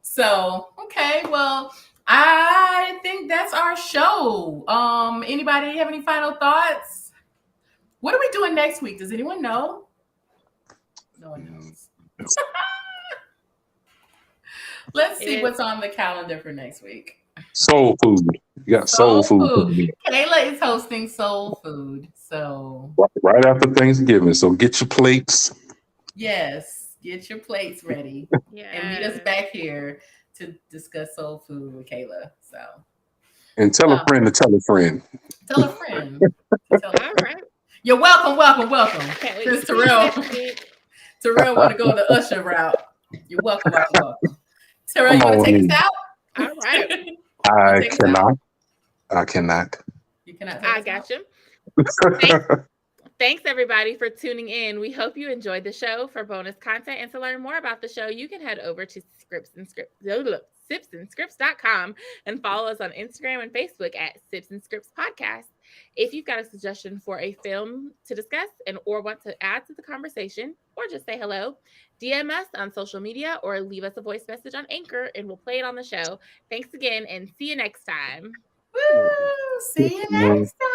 A: So okay, well, I think that's our show. Anybody have any final thoughts? What are we doing next week? Does anyone know? No one knows. Let's see what's on the calendar for next week.
D: Soul food. You got soul food.
A: Kayla is hosting soul food. So
D: right after Thanksgiving. So get your plates.
A: Yes, get your plates ready. And meet us back here to discuss soul food with Kayla. So
D: and tell a friend to tell a friend.
A: Tell a friend. All right. You're welcome. Since Terrell want to go the Usher route. You're welcome. Terrell, you want to take us out?
C: All right.
D: I cannot.
A: You cannot.
C: I got you. Thanks, everybody, for tuning in. We hope you enjoyed the show. For bonus content and to learn more about the show, you can head over to sipsandscripts.com and follow us on Instagram and Facebook at Sips and Scripts Podcast. If you've got a suggestion for a film to discuss or want to add to the conversation or just say hello, DM us on social media or leave us a voice message on Anchor and we'll play it on the show. Thanks again and see you next time.
A: Woo! See you next time.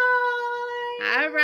C: All right.